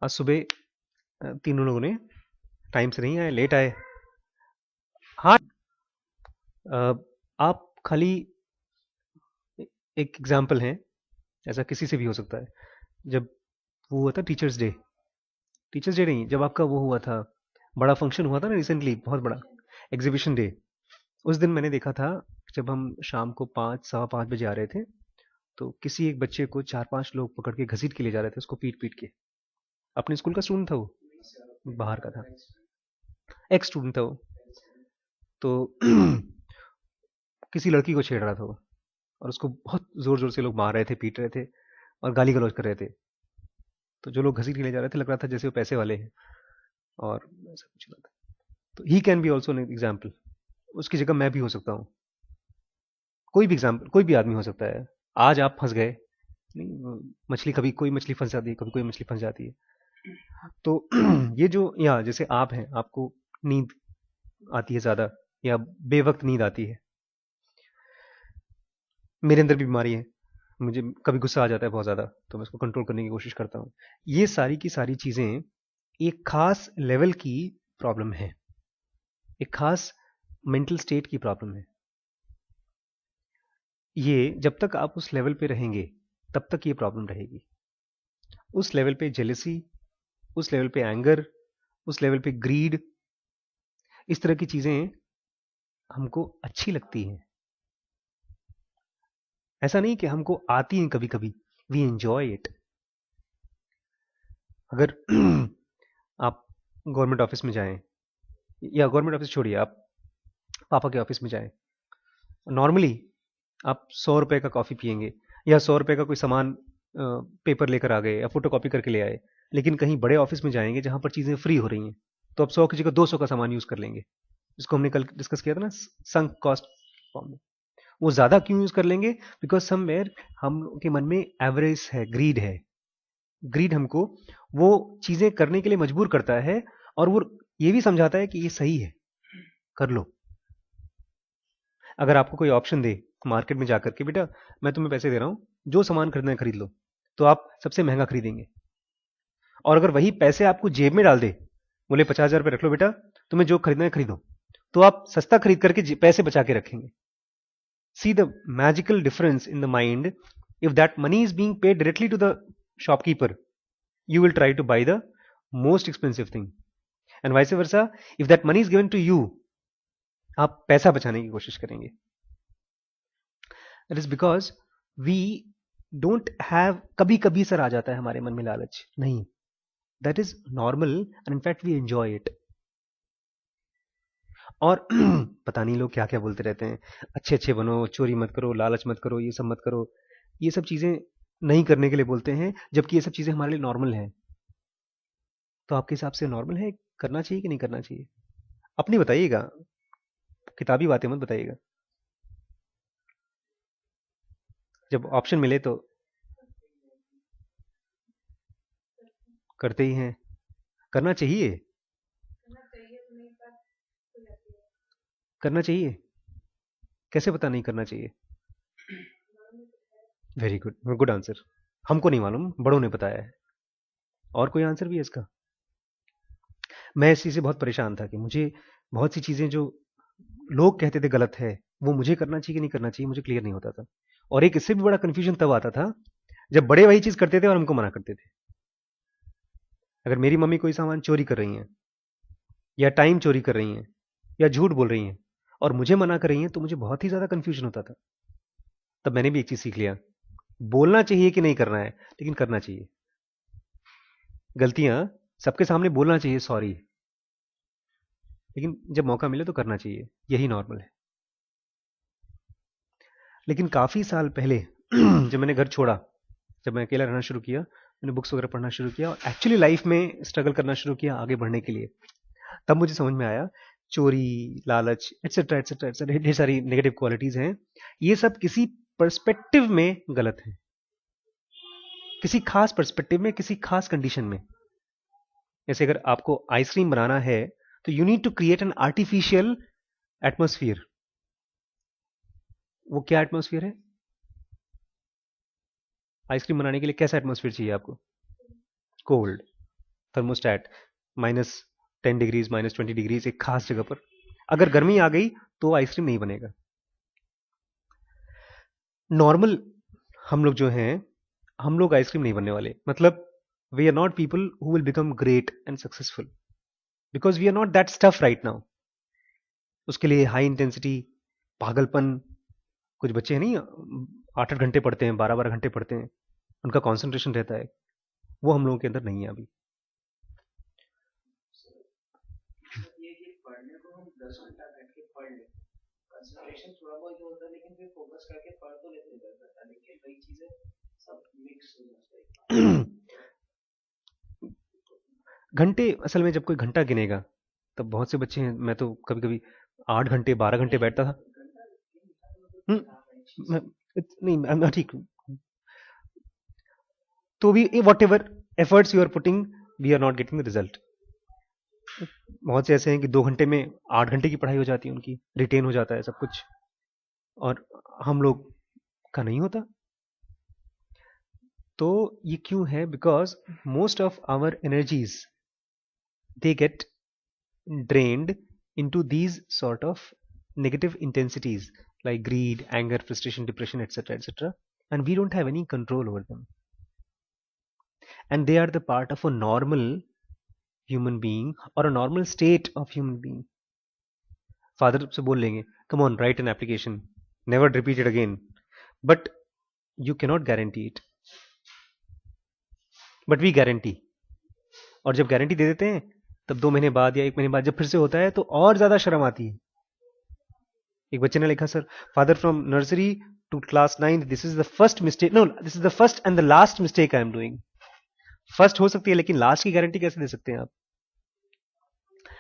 आज सुबह तीनों लोगों ने टाइम से नहीं आए, लेट आए। हाँ। अ, आप खाली एक एग्जाम्पल हैं, ऐसा किसी से भी हो सकता है। जब वो हुआ था टीचर्स डे नहीं, जब आपका वो हुआ था, बड़ा फंक्शन हुआ था ना रिसेंटली, बहुत बड़ा एग्जीबिशन डे। उस दिन मैंने देखा था, जब हम शाम को 5 सवा 5 बजे आ रहे थे, तो किसी एक बच्चे को 4-5 लोग पकड़ के घसीट के ले जा रहे थे, उसको पीट पीट के। अपने स्कूल का स्टूडेंट था वो, बाहर का था, एक्स स्टूडेंट था वो। तो किसी लड़की को छेड़ रहा था वो, और उसको बहुत जोर जोर से लोग मार रहे थे, पीट रहे थे और गाली गलौज कर रहे थे। तो जो लोग घसीट के ले जा रहे थे, लग रहा था जैसे वो पैसे वाले हैं, और ऐसा कुछ नहीं था। तो he can be also an example. उसकी जगह मैं भी हो सकता हूँ। कोई भी एग्जाम्पल, कोई भी आदमी हो सकता है। आज आप फंस गए, नहीं, मछली कभी कोई मछली फंस जाती है, कभी कोई मछली फंस जाती है। तो ये जो, या जैसे आप हैं, आपको नींद आती है ज्यादा, या बेवक्त नींद आती है। मेरे अंदर भी बीमारी है, मुझे कभी गुस्सा आ जाता है बहुत ज़्यादा, तो मैं उसको कंट्रोल करने की कोशिश करता हूँ। ये सारी की सारी चीज़ें एक खास लेवल की प्रॉब्लम है, एक खास मेंटल स्टेट की प्रॉब्लम है। ये जब तक आप उस लेवल पे रहेंगे, तब तक ये प्रॉब्लम रहेगी। उस लेवल पे जेलसी, उस लेवल पे एंगर, उस लेवल पे ग्रीड, इस तरह की चीज़ें हमको अच्छी लगती हैं। ऐसा नहीं कि हमको आती हैं, कभी कभी वी एंजॉय इट। अगर आप गवर्नमेंट ऑफिस में जाएं, या गवर्नमेंट ऑफिस छोड़िए, आप पापा के ऑफिस में जाएं, नॉर्मली आप 100 रुपए का कॉफ़ी पियेंगे, या 100 रुपए का कोई सामान पेपर लेकर आ गए या फोटो कॉपी करके ले आए। लेकिन कहीं बड़े ऑफिस में जाएंगे जहां पर चीज़ें फ्री हो रही हैं, तो आप 100 की जगह 200 का सामान यूज़ कर लेंगे, जिसको हमने कल डिस्कस किया था ना, संक कॉस्ट फॉर्म में। वो ज़्यादा क्यों यूज़ कर लेंगे? बिकॉज समवेयर हम के मन में एवरेज है, ग्रीड है। ग्रीड हमको वो चीज़ें करने के लिए मजबूर करता है, और वो ये भी समझाता है कि ये सही है, कर लो। अगर आपको कोई ऑप्शन दे मार्केट में जाकर के, बेटा मैं तुम्हें पैसे दे रहा हूँ, जो सामान खरीदना है खरीद लो, तो आप सबसे महंगा खरीदेंगे। और अगर वही पैसे आपको जेब में डाल दे, बोले 50,000 रुपये रख लो बेटा, तुम्हें जो खरीदना है खरीदो, तो आप सस्ता खरीद करके पैसे बचा के रखेंगे। See the magical difference in the mind. If that money is being paid directly to the shopkeeper, you will try to buy the most expensive thing, and vice versa. If that money is given to you, आप पैसा बचाने की कोशिश करेंगे। That is because we don't have, कभी कभी sir आ जाता है हमारे मन में लालच, नहीं, that is normal, and in fact we enjoy it. और पता नहीं लोग क्या क्या बोलते रहते हैं, अच्छे अच्छे बनो, चोरी मत करो, लालच मत करो, ये सब मत करो। ये सब चीजें नहीं करने के लिए बोलते हैं, जबकि ये सब चीजें हमारे लिए नॉर्मल हैं। तो आपके हिसाब से नॉर्मल है, करना चाहिए कि नहीं करना चाहिए? अपनी बताइएगा, किताबी बातें मत बताइएगा। जब ऑप्शन मिले तो करते ही हैं। करना चाहिए, करना चाहिए। कैसे पता नहीं करना चाहिए? Very good, good answer. हमको नहीं मालूम, बड़ों ने बताया है। और कोई आंसर भी है इसका? मैं इस चीज़ से बहुत परेशान था कि मुझे बहुत सी चीज़ें जो लोग कहते थे गलत है, वो मुझे करना चाहिए कि नहीं करना चाहिए, मुझे क्लियर नहीं होता था। और एक इससे भी बड़ा कन्फ्यूजन तब आता था, जब बड़े वही चीज़ करते थे और हमको मना करते थे। अगर मेरी मम्मी कोई सामान चोरी कर रही हैं, या टाइम चोरी कर रही हैं, या झूठ बोल रही हैं, और मुझे मना कर रही हैं, तो मुझे बहुत ही ज़्यादा कन्फ्यूजन होता था। तब मैंने भी एक चीज़ सीख लिया, बोलना चाहिए कि नहीं करना है, लेकिन करना चाहिए। गलतियां सबके सामने बोलना चाहिए सॉरी, लेकिन जब मौका मिले तो करना चाहिए, यही नॉर्मल है। लेकिन काफ़ी साल पहले जब मैंने घर छोड़ा, जब मैं अकेला रहना शुरू किया, मैंने बुक्स वगैरह पढ़ना शुरू किया, और एक्चुअली लाइफ में स्ट्रगल करना शुरू किया आगे बढ़ने के लिए, तब मुझे समझ में आया चोरी, लालच, एटसेट्रा एटसेट्रा एटसेट्रा, ढेर सारी नेगेटिव क्वालिटीज हैं। ये सब किसी पर्सपेक्टिव में गलत है, किसी खास पर्सपेक्टिव में, किसी खास कंडीशन में। जैसे अगर आपको आइसक्रीम बनाना है, तो you need to create an artificial atmosphere. वो क्या एटमोस्फियर है? आइसक्रीम बनाने के लिए कैसा एटमोस्फियर चाहिए आपको? कोल्ड। थर्मोस्टैट -10 डिग्रीज -20 डिग्रीज एक खास जगह पर। अगर गर्मी आ गई तो आइसक्रीम नहीं बनेगा। नॉर्मल हम लोग जो हैं, हम लोग आइसक्रीम नहीं बनने वाले। मतलब we are not people who will become great and successful because we are not that stuff right now. उसके लिए हाई इंटेंसिटी, पागलपन, कुछ बच्चे हैं नहीं 8-8 घंटे पढ़ते हैं, 12-12 घंटे पढ़ते हैं, उनका कॉन्सेंट्रेशन रहता है, वो हम लोगों के अंदर नहीं है अभी। ये कि पढ़ने को हम 10 घंटा बैठ के पढ़ ले, कंसंट्रेशन थोड़ा बहुत होता है, लेकिन फिर फोकस करके पढ़ तो लेते हैं 10 घंटा, लेकिन वही चीजें सब मिक्स हो जाता है। घंटे असल में जब कोई घंटा गिनेगा तब बहुत से बच्चे हैं, मैं तो कभी कभी 8 घंटे 12 घंटे बैठता था। हम्म, नहीं मैं ठीक हूँ। तो भी whatever efforts you are putting, we are not getting the result. बहुत से ऐसे हैं कि 2 घंटे में 8 घंटे की पढ़ाई हो जाती है, उनकी रिटेन हो जाता है सब कुछ, और हम लोग का नहीं होता। तो ये क्यों है? Because most of our energies they get drained into these sort of negative intensities like greed, anger, frustration, depression, etc., etc., and we don't have any control over them. And they are the part of a normal human being or a normal state of human being. Father से बोल लेंगे, come on, write an application, never repeat it again, but you cannot guarantee it. But we guarantee. और जब guarantee दे देते हैं तब 2 महीने बाद या 1 महीने बाद जब फिर से होता है तो और ज्यादा शर्म आती है। एक बच्चे ने लिखा, sir father from nursery to class 9 this is the first mistake, no this is the first and the last mistake I am doing. First हो सकती है लेकिन लास्ट की गारंटी कैसे दे सकते हैं आप?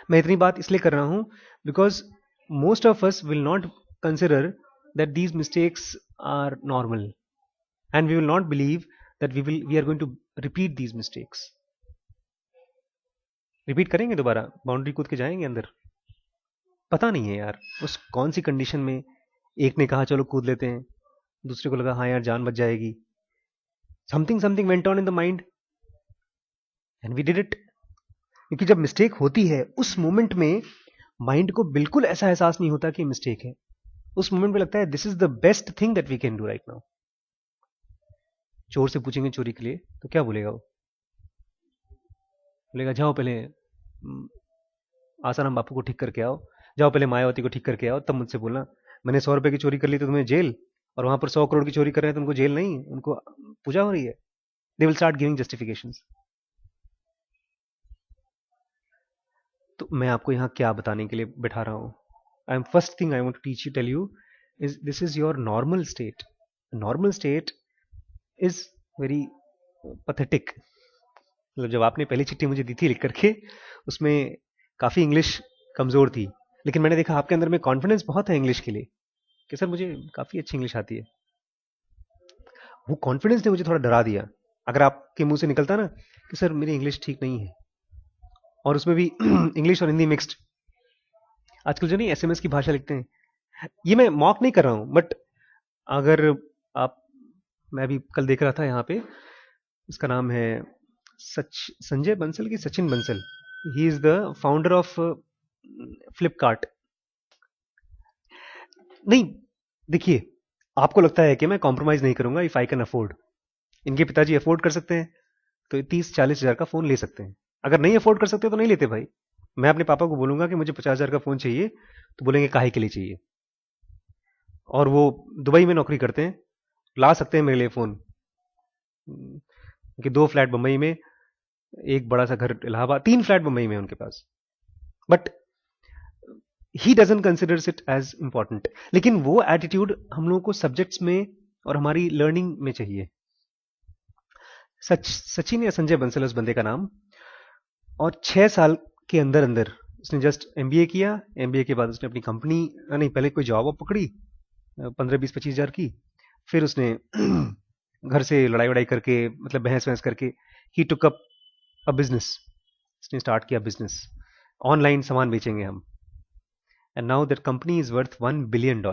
मैं इतनी बात इसलिए कर रहा हूं because most of us will not consider that these mistakes are normal and we will not believe that we are going to repeat these mistakes. Repeat करेंगे दोबारा, बाउंड्री कूद के जाएंगे अंदर? पता नहीं है यार उस कौन सी कंडीशन में एक ने कहा चलो कूद लेते हैं, दूसरे को लगा हाँ यार जान बच जाएगी, something something went on in the mind and we did it. क्योंकि जब मिस्टेक होती है उस मोमेंट में माइंड को बिल्कुल ऐसा एहसास नहीं होता कि मिस्टेक है। उस मोमेंट में लगता है this is the best thing that we can do right now. चोर से पूछेंगे चोरी के लिए तो क्या बोलेगा वो? बोलेगा जाओ पहले आसाराम बापू को ठीक करके आओ, जाओ पहले मायावती को ठीक करके आओ, तब मुझसे बोलना। मैंने 100 रुपए की चोरी कर ली तो तुम्हें जेल, और वहां पर 100 करोड़ की चोरी कर रहे हैं तो उनको जेल नहीं, उनको पूजा हो रही है। They will start giving justifications. तो मैं आपको यहाँ क्या बताने के लिए बैठा रहा हूँ? I am first thing I want to teach you, tell you is this is your normal state. Normal state is very pathetic. मतलब जब आपने पहली चिट्ठी मुझे दी थी लिख करके, उसमें काफी इंग्लिश कमजोर थी, लेकिन मैंने देखा आपके अंदर में कॉन्फिडेंस बहुत है इंग्लिश के लिए कि सर मुझे काफी अच्छी इंग्लिश आती है। वो कॉन्फिडेंस ने मुझे थोड़ा डरा दिया। अगर आपके मुंह से निकलता ना कि सर मेरी इंग्लिश ठीक नहीं है, और उसमें भी इंग्लिश और हिंदी मिक्स्ड, आजकल जो नहीं एसएमएस की भाषा लिखते हैं, ये मैं मॉक नहीं कर रहा हूं, बट अगर आप, मैं अभी कल देख रहा था यहाँ पे, उसका नाम है संजय बंसल की Sachin Bansal, he is the founder of Flipkart. नहीं, देखिए, आपको लगता है कि मैं कॉम्प्रोमाइज नहीं करूंगा इफ आई कैन अफोर्ड। इनके पिताजी अफोर्ड कर सकते हैं तो 30-40 हजार का फोन ले सकते हैं। अगर नहीं अफोर्ड कर सकते तो नहीं लेते भाई। मैं अपने पापा को बोलूंगा कि मुझे 50 हजार का फोन चाहिए तो बोलेंगे काहे के लिए चाहिए, और वो दुबई में नौकरी करते हैं, ला सकते हैं मेरे लिए फोन। कि 2 फ्लैट बंबई में, एक बड़ा सा घर इलाहाबाद, 3 फ्लैट बंबई में उनके पास, but he doesn't considers it as important. लेकिन वो एटीट्यूड हम लोगों को सब्जेक्ट्स में और हमारी लर्निंग में चाहिए। सचिन या संजय बंसल उस बंदे का नाम, और 6 साल के अंदर अंदर उसने जस्ट एमबीए किया। एमबीए के बाद उसने अपनी कंपनी, नहीं पहले कोई जॉब पकड़ी 15-20-25 हजार की, फिर उसने घर से लड़ाई वड़ाई करके, मतलब बहस वहस करके, ही टुक अप अ बिजनेस। उसने स्टार्ट किया बिजनेस, ऑनलाइन सामान बेचेंगे हम, and now that company is worth $1 billion.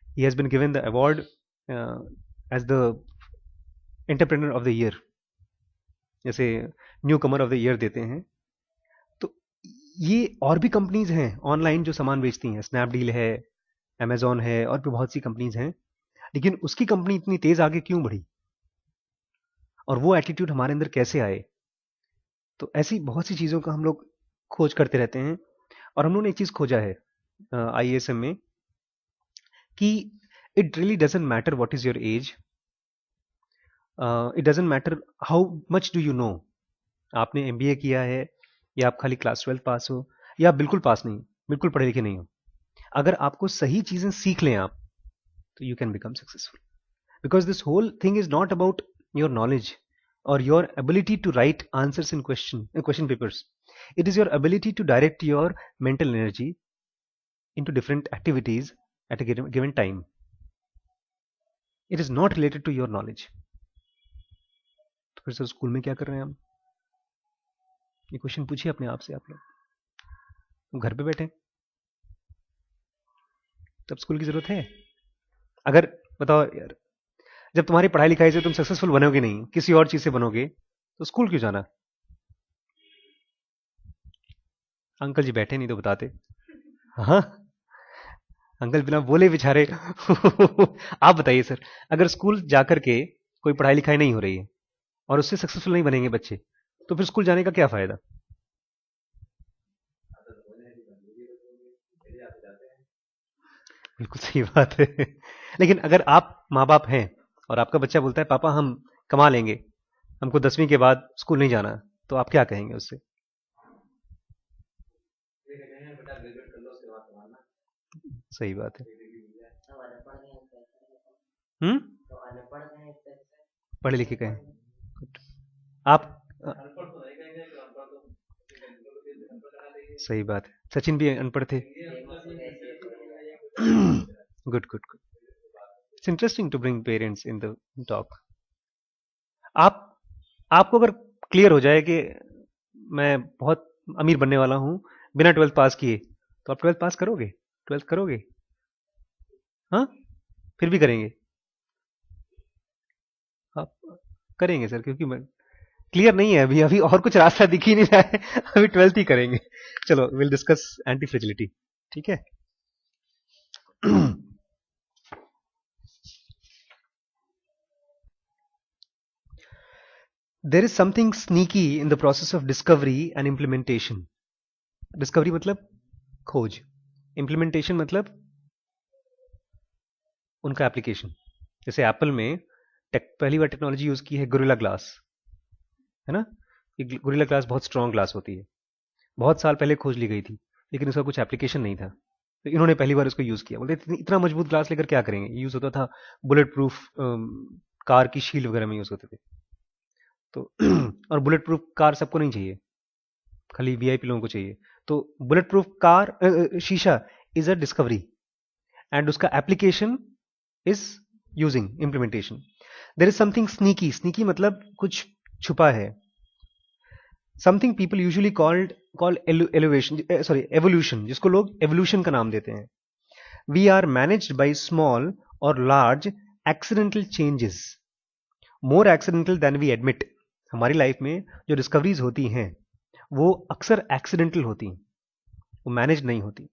He has been given the award as the entrepreneur of the year जैसे new Qamar of the year देते हैं। तो ये और भी कंपनीज हैं ऑनलाइन जो सामान बेचती हैं, स्नैपडील है, अमेजोन है, और भी बहुत सी कंपनीज हैं। लेकिन उसकी कंपनी इतनी तेज आगे क्यों बढ़ी, और वो एटीट्यूड हमारे अंदर कैसे आए? तो ऐसी बहुत सी चीज़ों का हम लोग खोज करते रहते हैं। और हम लोगों ने एक चीज़ खोजा है आईएएसएम में कि it really doesn't matter what is your age, it doesn't matter how much do you know. आपने एमबीए किया है, या आप खाली क्लास 12 पास हो, या आप बिल्कुल पास नहीं, बिल्कुल पढ़े लिखे नहीं हो, अगर आपको सही चीज़ें सीख लें आप, तो you can become successful. Because this whole thing is not about your knowledge or your ability to write answers in question papers. It is your ability to direct your mental energy into different activities at a given time. It is not related to your knowledge. तो फिर sir school में क्या कर रहे हैं हम? ये question पूछिए अपने आप से आप लोग। घर पे बैठे तब स्कूल की जरूरत है? अगर बताओ यार, जब तुम्हारी पढ़ाई लिखाई से तुम सक्सेसफुल बनोगे नहीं, किसी और चीज से बनोगे, तो स्कूल क्यों जाना? अंकल जी बैठे नहीं तो बताते। हाँ, अंकल बिना बोले बेचारे। आप बताइए सर, अगर स्कूल जाकर के कोई पढ़ाई लिखाई नहीं हो रही है और उससे सक्सेसफुल नहीं बनेंगे बच्चे, तो फिर स्कूल जाने का क्या फायदा? बिल्कुल सही बात है। लेकिन अगर आप माँ बाप हैं और आपका बच्चा बोलता है पापा हम कमा लेंगे, हमको 10वीं के बाद स्कूल नहीं जाना, तो आप क्या कहेंगे उससे? सही बात है। हम्म, पढ़े लिखे कहें। आप सही बात है, सचिन भी अनपढ़ थे। Good good good. It's interesting to bring parents in the talk. आप आपको अगर क्लियर हो जाए कि मैं बहुत अमीर बनने वाला हूं बिना 12th पास किए, तो आप 12th पास करोगे? 12th करोगे? हाँ, फिर भी करेंगे? आप करेंगे सर, क्योंकि मैं क्लियर नहीं है अभी, अभी और कुछ रास्ता दिख ही नहीं रहा है। अभी 12th ही करेंगे। चलो विल डिस्कस एंटी फ्रेजिलिटी, ठीक है? देर is something sneaky in the process of discovery and implementation. Discovery मतलब खोज, इम्प्लीमेंटेशन मतलब उनका एप्लीकेशन। जैसे एप्पल में पहली बार टेक्नोलॉजी यूज की है गोरिल्ला ग्लास, है ना? ये गोरिल्ला ग्लास बहुत स्ट्रॉन्ग ग्लास होती है, बहुत साल पहले खोज ली गई थी, लेकिन उसका कुछ एप्लीकेशन नहीं था, तो इन्होंने पहली बार उसको यूज किया। बोलते इतना मजबूत ग्लास लेकर क्या करेंगे? यूज होता था बुलेट प्रूफ कार की शील्ड वगैरह में यूज होते थे। तो और बुलेट प्रूफ कार सबको नहीं चाहिए, खाली वीआईपी लोगों को चाहिए। तो बुलेट प्रूफ कार शीशा इज अ डिस्कवरी, एंड उसका application is using implementation. There is something sneaky, sneaky मतलब कुछ छुपा है। Something people usually call elevation, sorry evolution, जिसको लोग एवोल्यूशन का नाम देते हैं। We are managed by small और large accidental changes, more accidental than we admit. हमारी लाइफ में जो डिस्कवरीज होती हैं वो अक्सर एक्सीडेंटल होती हैं, वो मैनेज नहीं होती।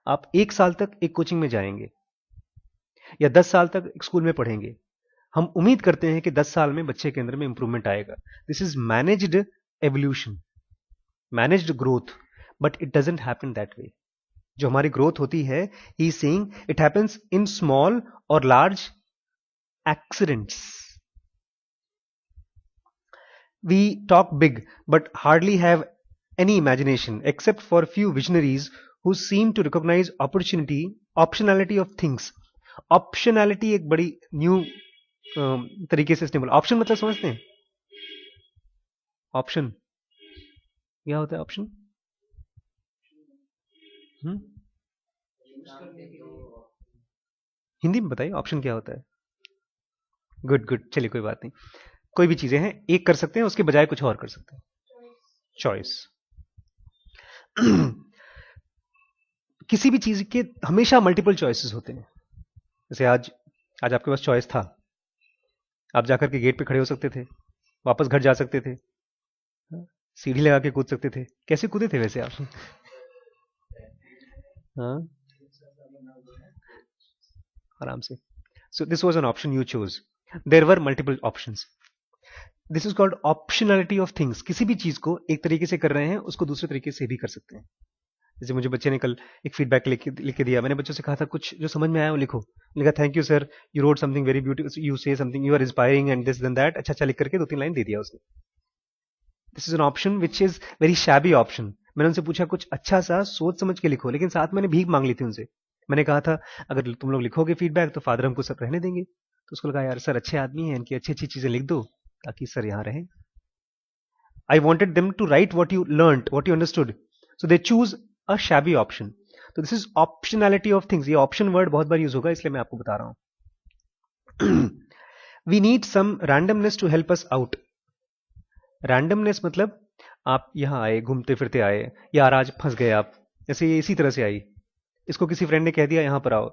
आप 1 साल तक एक कोचिंग में जाएंगे या 10 साल तक एक स्कूल में पढ़ेंगे, हम उम्मीद करते हैं कि 10 साल में बच्चे के अंदर में इंप्रूवमेंट आएगा। This is managed evolution, managed growth, but it doesn't happen that way. जो हमारी ग्रोथ होती है, he is saying it happens in small और large accidents. We talk big but hardly have any imagination except for few visionaries who seem to recognize optionality of things. Optionality एक बड़ी new तरीके से इसने बोला। ऑप्शन मतलब समझते हैं? ऑप्शन क्या होता है? ऑप्शन हिंदी में बताइए, ऑप्शन क्या होता है? गुड गुड, चलिए कोई बात नहीं। कोई भी चीजें हैं, एक कर सकते हैं, उसके बजाय कुछ और कर सकते हैं। चॉइस। किसी भी चीज के हमेशा मल्टीपल चॉइसेस होते हैं। जैसे आज आपके पास चॉइस था, आप जाकर के गेट पे खड़े हो सकते थे, वापस घर जा सकते थे, हाँ, सीढ़ी लगा के कूद सकते थे, कैसे कूदे थे वैसे आप? हाँ, आराम से। So this was an option you chose, there were multiple options. This is called optionality of things. किसी भी चीज को एक तरीके से कर रहे हैं, उसको दूसरे तरीके से भी कर सकते हैं। जैसे मुझे बच्चे ने कल एक फीडबैक लिख के दिया, मैंने बच्चों से कहा था कुछ जो समझ में आया वो लिखो। लिखा thank you sir, you wrote something very beautiful, you say something, you are inspiring and this then that, अच्छा अच्छा लिख करके 2-3 लाइन दे दिया उसने। This is an option which is very shabby option. मैंने उनसे पूछा कुछ अच्छा सा सोच समझ के लिखो, लेकिन साथ मैंने भीख मांग ली थी उनसे। मैंने कहा था अगर तुम लोग लिखोगे फीडबैक तो फादर हमको सब रहने देंगे। तो उसको लगा यार सर अच्छे आदमी हैं, इनकी अच्छी अच्छी चीजें लिख दो ताकि सर यहाँ रहें। I wanted them to write what you learned, what you understood. So they choose a shabby option. तो this is optionality of things. ये ऑप्शन वर्ड बहुत बार यूज होगा, इसलिए मैं आपको बता रहा हूं। We need some randomness to help us out. Randomness मतलब आप यहां आए, घूमते फिरते आए, यार आज फंस गए आप, ऐसे ये इसी तरह से आई। इसको किसी फ्रेंड ने कह दिया यहां पर आओ।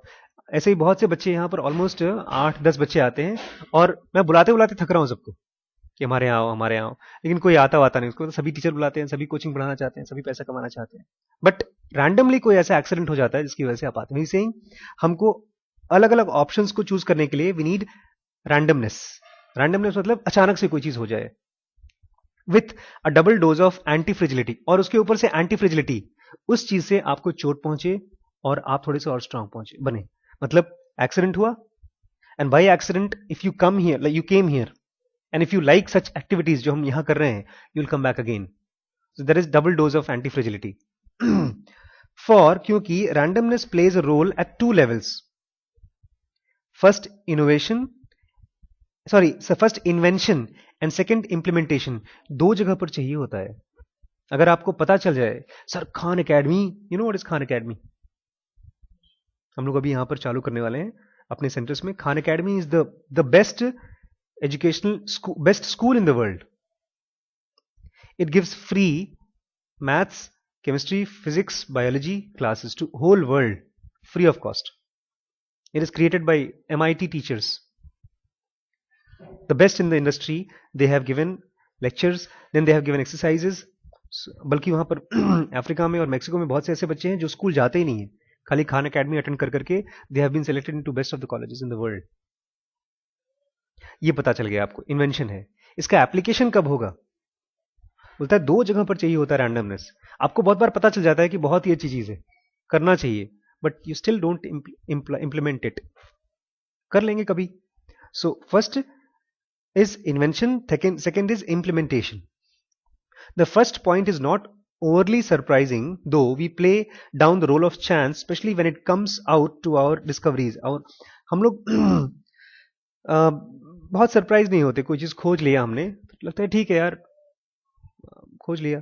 ऐसे ही बहुत से बच्चे यहां पर ऑलमोस्ट 8-10 बच्चे आते हैं, और मैं बुलाते बुलाते थक रहा हूं सबको कि हमारे यहाँ आओ हमारे यहाँ आओ, लेकिन कोई आता वाता नहीं। उसको तो सभी टीचर बुलाते हैं, सभी कोचिंग पढ़ाना चाहते हैं, सभी पैसा कमाना चाहते हैं, बट रैंडमली कोई ऐसा एक्सीडेंट हो जाता है जिसकी वजह से आप आते हैं। सेइंग हमको अलग अलग ऑप्शंस को चूज करने के लिए वी नीड रैंडमनेस। रैंडमनेस मतलब अचानक से कोई चीज हो जाए, with a double dose of antifragility, और उसके ऊपर से एंटी फ्रिजिलिटी, उस चीज से आपको चोट पहुंचे और आप थोड़े से और स्ट्रांग पहुंचे बने। मतलब एक्सीडेंट हुआ, and by accident if you come here, like you came here, and if you like such activities जो हम यहां कर रहे हैं, you'll come back again. So there is double dose of anti fragility. For क्योंकि randomness plays a role at 2 levels. First innovation, first invention and second implementation. दो जगह पर चाहिए होता है। अगर आपको पता चल जाए sir Khan academy, you know what is Khan academy, हम लोग अभी यहां पर चालू करने वाले हैं अपने सेंटर्स में। Khan academy is the best educational school, best school in the world. It gives free maths, chemistry, physics, biology classes to whole world free of cost. It is created by MIT teachers, the best in the industry. They have given lectures, then they have given exercises. बल्कि वहां पर Africa में और Mexico में बहुत से ऐसे बच्चे हैं जो स्कूल जाते ही नहीं है, खाली खान एकेडमी अटेंड कर करके they have been selected into best of the colleges in the world. ये पता चल गया आपको, इन्वेंशन है। इसका एप्लीकेशन कब होगा? बोलता है दो जगह पर चाहिए होता है रैंडमनेस। आपको बहुत बार पता चल जाता है कि बहुत ही अच्छी चीज है, करना चाहिए, but you still don't implement it. कर लेंगे कभी। So first is invention, second is implementation. The first point is not overly surprising, though we play down the role of chance, especially when it comes out to our discoveries. और हम लोग बहुत surprise नहीं होते, कोई चीज खोज लिया हमने, तो लगता है ठीक है यार खोज लिया,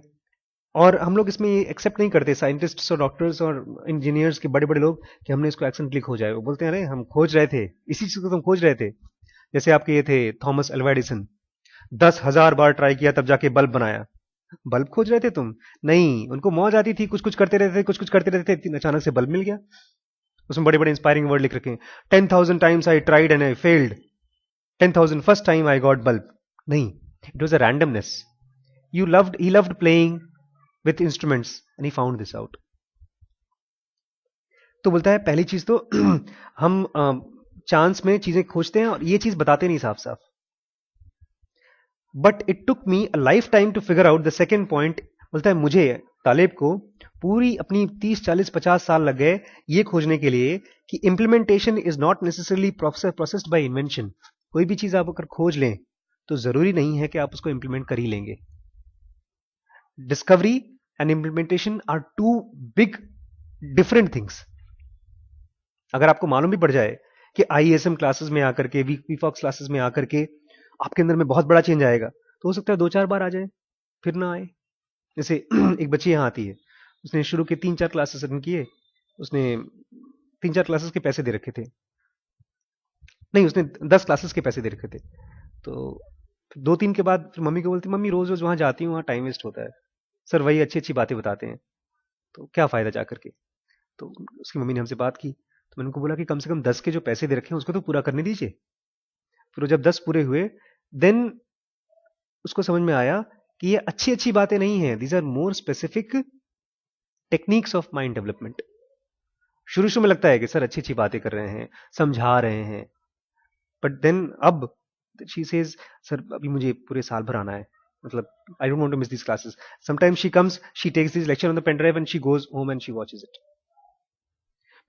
और हम लोग इसमें एक्सेप्ट नहीं करते, साइंटिस्ट्स और डॉक्टर्स और इंजीनियर्स के बड़े बड़े लोग, कि हमने इसको एक्सीडेंटली खोजा है। वो बोलते हैं अरे हम खोज रहे थे, इसी चीज को तो हम खोज रहे थे। जैसे आपके ये थे थॉमस अल्वा एडिसन, 10,000 बार ट्राई किया तब जाके बल्ब बनाया। बल्ब खोज रहे थे तुम? नहीं, उनको मौज आती थी, कुछ कुछ करते रहते थे, कुछ कुछ करते रहते थे, अचानक से बल्ब मिल गया। उसमें बड़े बड़े इंस्पायरिंग वर्ड लिख रखे हैं, 10,000 times I tried and I failed, 10,000 first time I got bulb. नहीं, it was a randomness. He loved playing with instruments and he found this out. तो बोलता है पहली चीज तो हम चांस में चीजें खोजते हैं और ये चीज बताते नहीं साफ साफ, but it took me a lifetime to figure out the second point. बोलता है मुझे तालेब को पूरी अपनी 30-40-50 साल लग गए ये खोजने के लिए कि implementation is not necessarily processed bye invention. कोई भी चीज आप अगर खोज लें तो जरूरी नहीं है कि आप उसको इंप्लीमेंट कर ही लेंगे। Discovery and implementation are two big different things. अगर आपको मालूम भी पड़ जाए कि आईएसएम क्लासेस में आकर के, वीफॉक्स क्लासेस में आकर के आपके अंदर में बहुत बड़ा चेंज आएगा, तो हो सकता है 2-4 बार आ जाए फिर ना आए। जैसे एक बच्ची यहां आती है, उसने शुरू के 3-4 क्लासेस अटेंड किए, उसने 3-4 क्लासेस के पैसे दे रखे थे, नहीं उसने 10 क्लासेस के पैसे दे रखे थे। तो 2-3 के बाद फिर मम्मी को बोलती, मम्मी रोज रोज वहां जाती हूँ, वहां टाइम वेस्ट होता है, सर वही अच्छी अच्छी बातें बताते हैं, तो क्या फायदा जा करके। तो उसकी मम्मी ने हमसे बात की, तो मैंने उनको बोला कि कम से कम 10 के जो पैसे दे रखे हैं उसको तो पूरा करने दीजिए। फिर जब 10 पूरे हुए, देन उसको समझ में आया कि ये अच्छी अच्छी बातें नहीं हैं, these are more specific techniques of mind development. शुरू शुरू में लगता है कि सर अच्छी अच्छी बातें कर रहे हैं, समझा रहे हैं, बट देन अब शी सेज सर अभी मुझे पूरे साल भर आना है, मतलब I don't want to miss this classes. Sometimes she comes, she takes this lecture on the pen drive and she goes home and she watches it.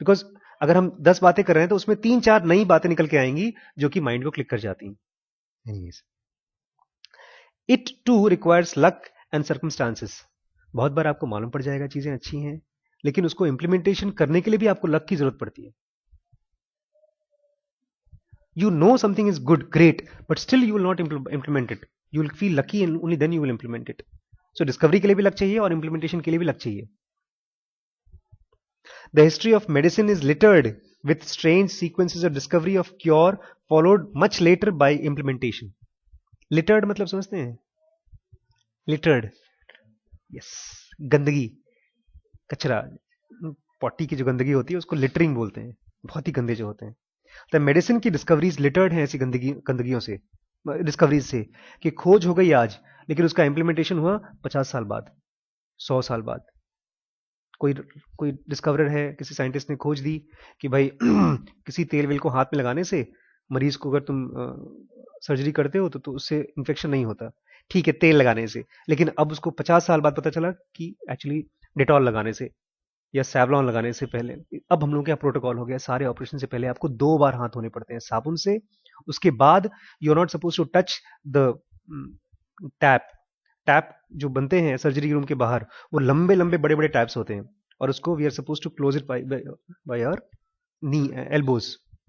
Because अगर हम 10 बातें कर रहे हैं तो उसमें 3-4 नई बातें निकल के आएंगी जो कि माइंड को क्लिक कर जाती हैं। Anyways, it too requires luck and circumstances. बहुत बार आपको मालूम पड़ जाएगा चीजें अच्छी हैं, लेकिन उसको इंप्लीमेंटेशन करने के लिए भी आपको लक की जरूरत पड़ती है। You know something is good, great, but still you will not implement it. You will feel lucky and only then you will implement it. So discovery के लिए भी लक चाहिए और implementation के लिए भी लक चाहिए. The history of medicine is littered with strange sequences of discovery of cure followed much later by implementation. Littered मतलब समझते हैं? Littered, yes, गंदगी, कचरा, पॉटी की जो गंदगी होती है उसको लिटरिंग बोलते हैं, बहुत ही गंदे जो होते हैं। तो मेडिसिन की डिस्कवरीज लिटर्ड हैं ऐसी गंदगियों से, डिस्कवरीज से, कि खोज हो गई आज लेकिन उसका इंप्लीमेंटेशन हुआ 50 साल बाद, 100 साल बाद। कोई डिस्कवरर है, किसी साइंटिस्ट ने खोज दी कि भाई किसी तेल वेल को हाथ में लगाने से मरीज को अगर तुम सर्जरी करते हो तो उससे इन्फेक्शन नहीं होता। ठीक है, तेल लगाने से, लेकिन अब उसको 50 साल बाद पता चला कि एक्चुअली डेटॉल लगाने से या सैवलॉन लगाने से पहले, अब हम लोग क्या प्रोटोकॉल हो गया, सारे ऑपरेशन से पहले आपको 2 बार हाथ धोने पड़ते हैं साबुन से। उसके बाद you are not suppose to touch the tap जो बनते हैं सर्जरी रूम के बाहर, वो लंबे लंबे बड़े बड़े टैप्स होते हैं और उसको we are suppose to close it by our knee elbows,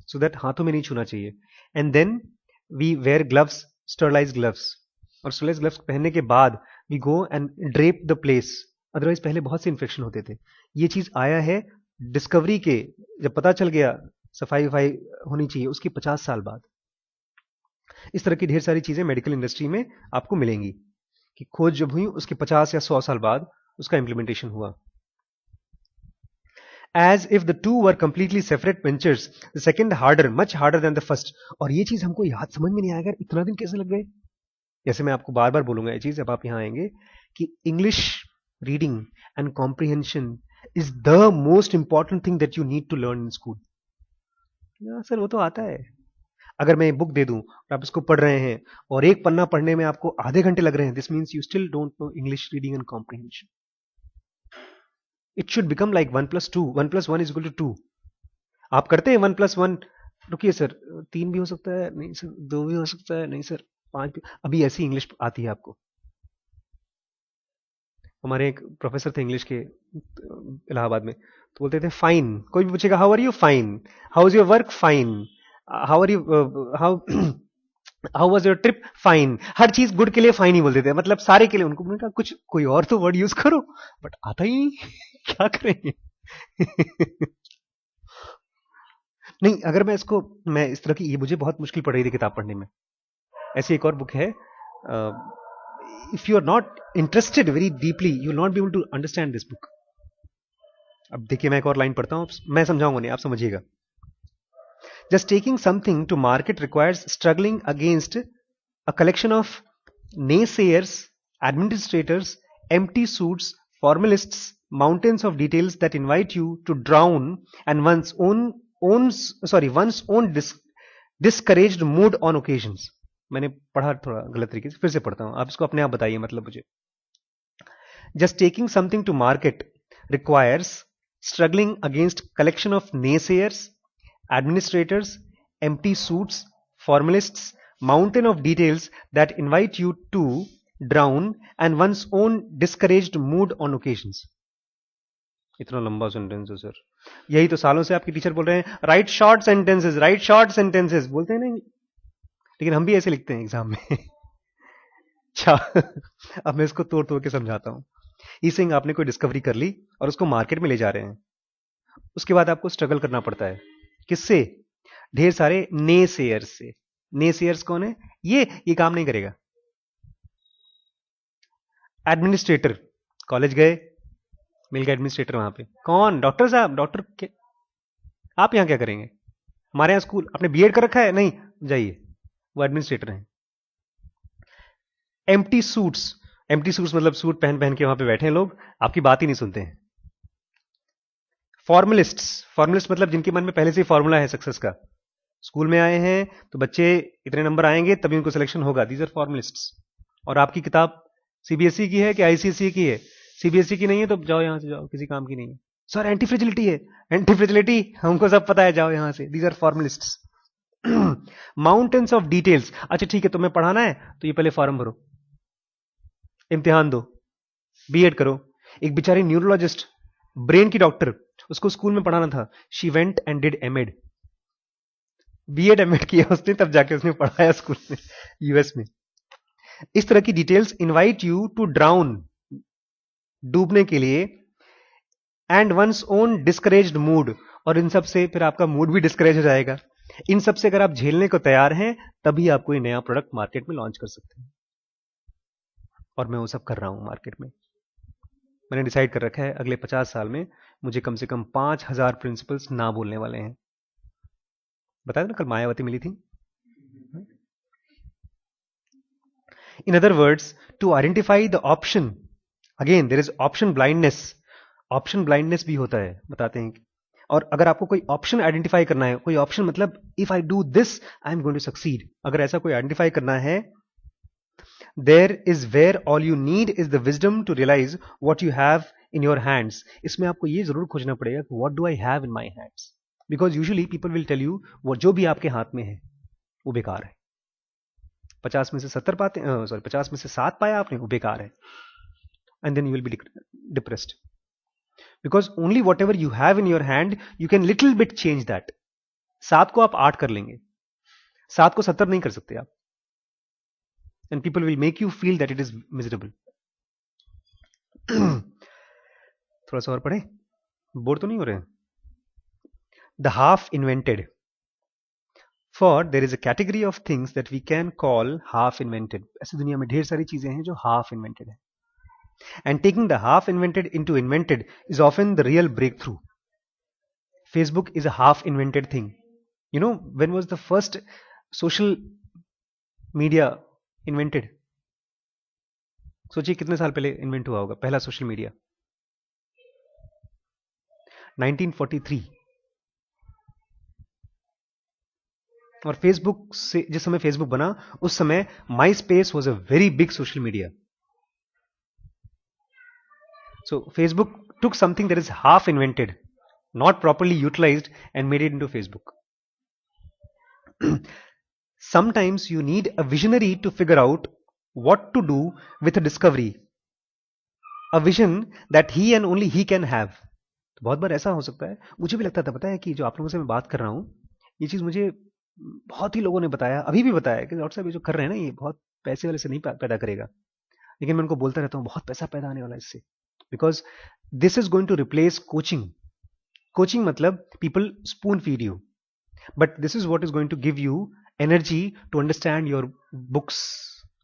so that हाथों में नहीं छूना चाहिए। And then we wear gloves, sterilize gloves, और स्टरलाइज ग्लव्स पहनने के बाद we go and drape the place. Otherwise पहले बहुत से इन्फेक्शन होते थे। ये चीज आया है डिस्कवरी के, जब पता चल गया सफाई वफाई होनी चाहिए, उसके 50 साल बाद। इस तरह की ढेर सारी चीजें मेडिकल इंडस्ट्री में आपको मिलेंगी कि खोज जब हुई उसके 50 या 100 साल बाद उसका इंप्लीमेंटेशन हुआ। As if the two were completely separate ventures, the second harder, much harder than the first। और ये चीज हमको याद समझ में नहीं आएगा, इतना दिन कैसे लग गए। जैसे मैं आपको बार बार बोलूंगा ये चीज जब आप यहां आएंगे कि English reading and comprehension is the most important thing that you need to learn in school। Sir वो तो आता है। अगर मैं बुक दे दूं और आप इसको पढ़ रहे हैं और एक पन्ना पढ़ने में आपको आधे घंटे लग रहे हैं, this means you still don't know English reading and comprehension. It should become like 1+2, 1+1 is equal to 2। आप करते हैं 1+1, रुकिए सर 3 भी हो सकता है, नहीं सर 2 भी हो सकता है, नहीं सर 5 भी। अभी ऐसी इंग्लिश आती है आपको। हमारे एक प्रोफेसर थे इंग्लिश के इलाहाबाद में, तो बोलते थे फाइन, कोई भी पूछेगा how are you, fine, how is your work, fine, how are you, how was your trip, fine. हर चीज गुड के लिए फाइन ही बोलते थे, मतलब सारे के लिए। उनको मैंने कहा कुछ कोई और तो वर्ड यूज करो, बट आता ही नहीं क्या करेंगे। नहीं, अगर मैं इस तरह की, ये मुझे बहुत मुश्किल पड़ रही थी किताब पढ़ने में। ऐसी एक और बुक है, if you are not interested very deeply you will not be able to understand this book. अब देखिए मैं एक और लाइन पढ़ता हूं, मैं समझाऊंगा नहीं, आप समझिएगा। Just taking something to market requires struggling against a collection of naysayers, administrators, empty suits, formalists, mountains of details that invite you to drown and one's own discouraged mood on occasions। मैंने पढ़ा थोड़ा गलत तरीके से, फिर से पढ़ता हूं, आप इसको अपने आप बताइए मतलब मुझे। Just taking something to market requires struggling against collection of naysayers, administrators, empty suits, formalists, mountain of details that invite you to drown and one's own discouraged mood on occasions। इतना लंबा सेंटेंस है sir. यही तो सालों से आपके teacher बोल रहे हैं right short sentences, right short sentences, बोलते हैं नहीं, लेकिन हम भी ऐसे लिखते हैं एग्जाम में। अच्छा, अब मैं इसको तोड़ तोड़ के समझाता हूं। ई सिंह आपने कोई डिस्कवरी कर ली और उसको मार्केट में ले जा रहे हैं, उसके बाद आपको स्ट्रगल करना पड़ता है, किससे, ढेर सारे नेसेयर्स से। नेसेयर्स कौन है, ये काम नहीं करेगा। एडमिनिस्ट्रेटर, कॉलेज गए, मिल गया एडमिनिस्ट्रेटर वहां पे, कौन, डॉक्टर साहब, डॉक्टर के, आप यहां क्या करेंगे, हमारे यहां स्कूल, आपने बीएड कर रखा है, नहीं जाइए, वो एडमिनिस्ट्रेटर हैं। एम्प्टी सूट्स, एम्प्टी सूट्स मतलब सूट पहन पहन के वहां पे बैठे हैं लोग, आपकी बात ही नहीं सुनते हैं। फॉर्मुलिस्ट मतलब जिनके मन में पहले से ही फॉर्मूला है सक्सेस का। स्कूल में आए हैं तो बच्चे इतने नंबर आएंगे तभी उनको सिलेक्शन होगा, दीज आर फॉर्मुलिस्ट्स। और आपकी किताब सीबीएसई की है कि आईसीएसई की है? सीबीएसई की नहीं है तो जाओ यहां से, जाओ, किसी काम की नहीं है। सर एंटी फ्रेजिलिटी है, एंटी फ्रेजिलिटी हमको सब पता है, जाओ यहां से, these are formulists. Mountains of details. अच्छा ठीक है, तुम्हें पढ़ाना है तो ये पहले फॉर्म भरो, इम्तिहान दो, बीएड करो। एक बेचारी न्यूरोलॉजिस्ट, ब्रेन की डॉक्टर, उसको स्कूल में पढ़ाना था, she went and did MEd, BEd MEd किया उसने, तब जाके उसने पढ़ाया स्कूल में, यूएस में। इस तरह की details invite you to drown, डूबने के लिए, and once on discouraged mood, और इन सब से फिर आपका मूड भी डिस्करेज हो जाएगा। इन सब से अगर आप झेलने को तैयार हैं तभी आप कोई नया प्रोडक्ट मार्केट में लॉन्च कर सकते हैं। और मैं वो सब कर रहा हूं मार्केट में। मैंने डिसाइड कर रखा है अगले 50 साल में मुझे कम से कम 5000 प्रिंसिपल्स ना बोलने वाले हैं। बताया ना कल मायावती मिली थी। In other words, to identify the option, again there is option blindness. Option blindness भी होता है, बताते हैं। और अगर आपको कोई ऑप्शन आइडेंटिफाई करना है, कोई ऑप्शन मतलब if I do this I am going to succeed, अगर ऐसा कोई आइडेंटिफाई करना है, there is where all you need is the wisdom to realize what you have in your hands. इसमें आपको ये जरूर खोजना पड़ेगा कि what do I have in my hands, because usually people will tell you वो जो भी आपके हाथ में है वो बेकार है। 50 में से 70 पाते, सॉरी 50 में से 7 पाया आपने, वो बेकार है, and then you will be depressed, because only whatever you have in your hand you can little bit change that. 7 को आप 8 कर लेंगे, 7 को 70 नहीं कर सकते आप, and people will make you feel that it is miserable. थोड़ा सा और पढ़े, बोर तो नहीं हो रहे हैं। The half invented, for there is a category of things that we can call half invented. ऐसी दुनिया में ढेर सारी चीजें हैं जो हाफ इन्वेंटेड है, and taking the half invented into invented is often the real breakthrough. Facebook is a half invented thing. You know, when was the first social media invented? सोचिए कितने साल पहले इन्वेंट हुआ होगा पहला सोशल मीडिया? 1943। और Facebook से जिस समय फेसबुक बना उस समय माई space was a very big social media. So Facebook took something that is half invented, not properly utilized, and made it into Facebook. Sometimes you need a visionary to figure out what to do with a discovery, a vision that he and only he can have. तो बहुत बार ऐसा हो सकता है, मुझे भी लगता था, पता है कि जो आप लोगों से मैं बात कर रहा हूं, ये चीज मुझे बहुत ही लोगों ने बताया, अभी भी बताया कि डॉक्टर साहब ये जो कर रहे हैं ना ये बहुत पैसे वाले से नहीं पैदा करेगा, लेकिन मैं उनको बोलता रहता हूँ बहुत पैसा पैदा आने वाला है इससे, because this is going to replace coaching. Coaching matlab people spoon feed you, but this is what is going to give you energy to understand your books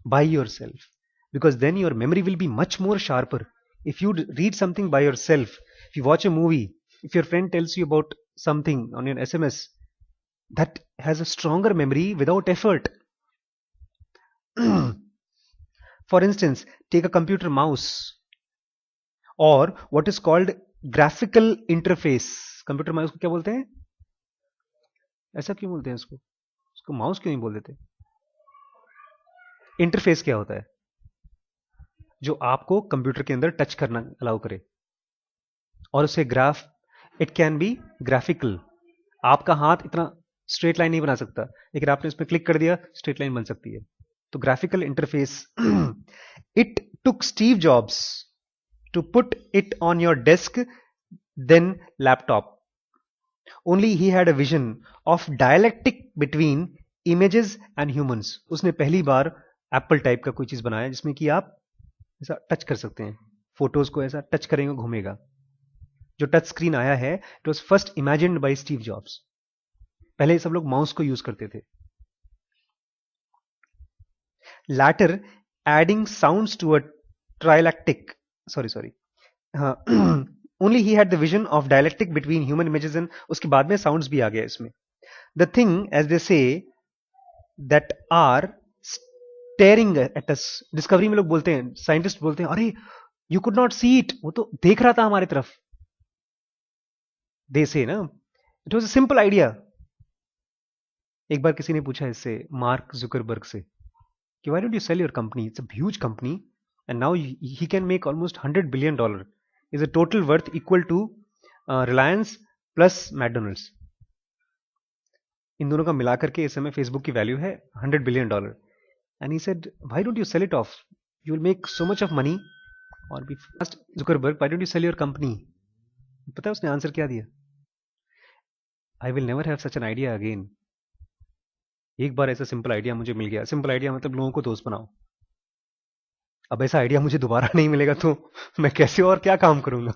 by yourself, because then your memory will be much more sharper. If you read something by yourself, if you watch a movie, if your friend tells you about something on your SMS, that has a stronger memory without effort. For instance, take a computer mouse और what is called graphical interface. Computer mouse को क्या बोलते हैं? ऐसा क्यों बोलते हैं उसको? उसको माउस क्यों नहीं बोल देते? इंटरफेस क्या होता है? जो आपको कंप्यूटर के अंदर टच करना अलाउ करे, और उसे graph, it can be graphical. आपका हाथ इतना स्ट्रेट लाइन नहीं बना सकता, लेकिन आपने उसमें क्लिक कर दिया स्ट्रेट लाइन बन सकती है। तो graphical interface. It took Steve jobs to put it on your desk, then laptop. Only he had a vision of dialectic between images and humans. उसने पहली बार एप्पल टाइप का कोई चीज बनाया जिसमें कि आप ऐसा टच कर सकते हैं, फोटोज को ऐसा टच करेंगे घूमेगा। जो टच स्क्रीन आया है it was first imagined by Steve Jobs. पहले सब लोग माउस को यूज करते थे। Later adding sounds to a trialectic, sorry only he had the vision of dialectic between human images and उसके बाद में sounds भी आ गया इसमें। The thing, as they say, that are staring at us. Discovery में लोग बोलते हैं, साइंटिस्ट बोलते हैं, अरे you could not see it, वो तो देख रहा था हमारी तरफ. दे से ना, it was a simple idea. एक बार किसी ने पूछा इससे, मार्क जुकरबर्ग से, कि why don't you sell your company? It's a huge company, and now he can make almost $100 billion. Is a total worth equal to Reliance plus McDonald's. इन दोनों का मिलाकर के इस समय फेसबुक की वैल्यू है $100 billion. And he said, why don't you sell it off? You will make so much of money. और भी first Zuckerberg, why don't you sell your company? पता है उसने आंसर क्या दिया? I will never have such an idea again. एक बार ऐसा simple idea मुझे मिल गया. सिंपल आइडिया मतलब लोगों को दोस्त बनाओ. अब ऐसा आइडिया मुझे दोबारा नहीं मिलेगा तो मैं कैसे और क्या काम करूंगा.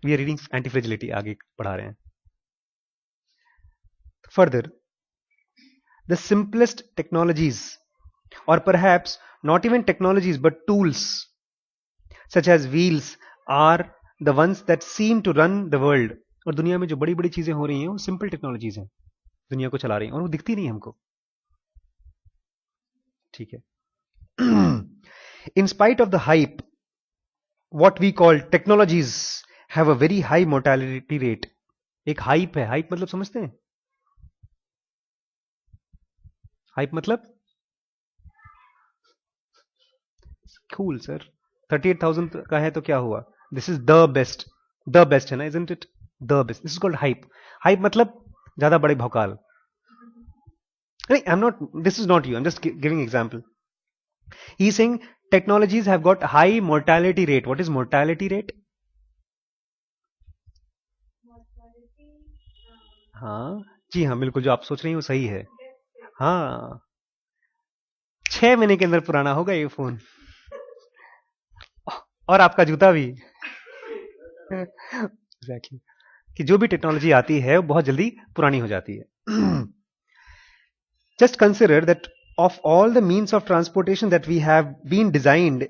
We are reading anti fragility, आगे पढ़ा रहे हैं. Further, the simplest technologies, or perhaps not even technologies but tools such as wheels, are the ones that seem to run the world. और दुनिया में जो बड़ी बड़ी चीजें हो रही हैं वो सिंपल टेक्नोलॉजीज हैं, दुनिया को चला रही हैं, और वो दिखती नहीं हमको. ठीक है. In spite of the hype, what we call technologies have a very high mortality rate. एक हाइप है. हाइप मतलब समझते हैं? हाइप मतलब कूल सर. 38,000 का है तो क्या हुआ? This is the best. The best है ना, isn't it? The best. This is called hype. Hype मतलब ज्यादा बड़े भौकाल. नहीं, I am not, this is not you, I am just giving example. He is saying technologies have got high mortality rate. What is mortality rate? हाँ जी हाँ, बिल्कुल जो आप सोच रही हैं वो सही है. हाँ, 6 महीने के अंदर पुराना होगा ये फोन, और आपका जूता भी. एग्जैक्टली. कि जो भी टेक्नोलॉजी आती है वो बहुत जल्दी पुरानी हो जाती है. Just consider that of all the means of transportation that have been designed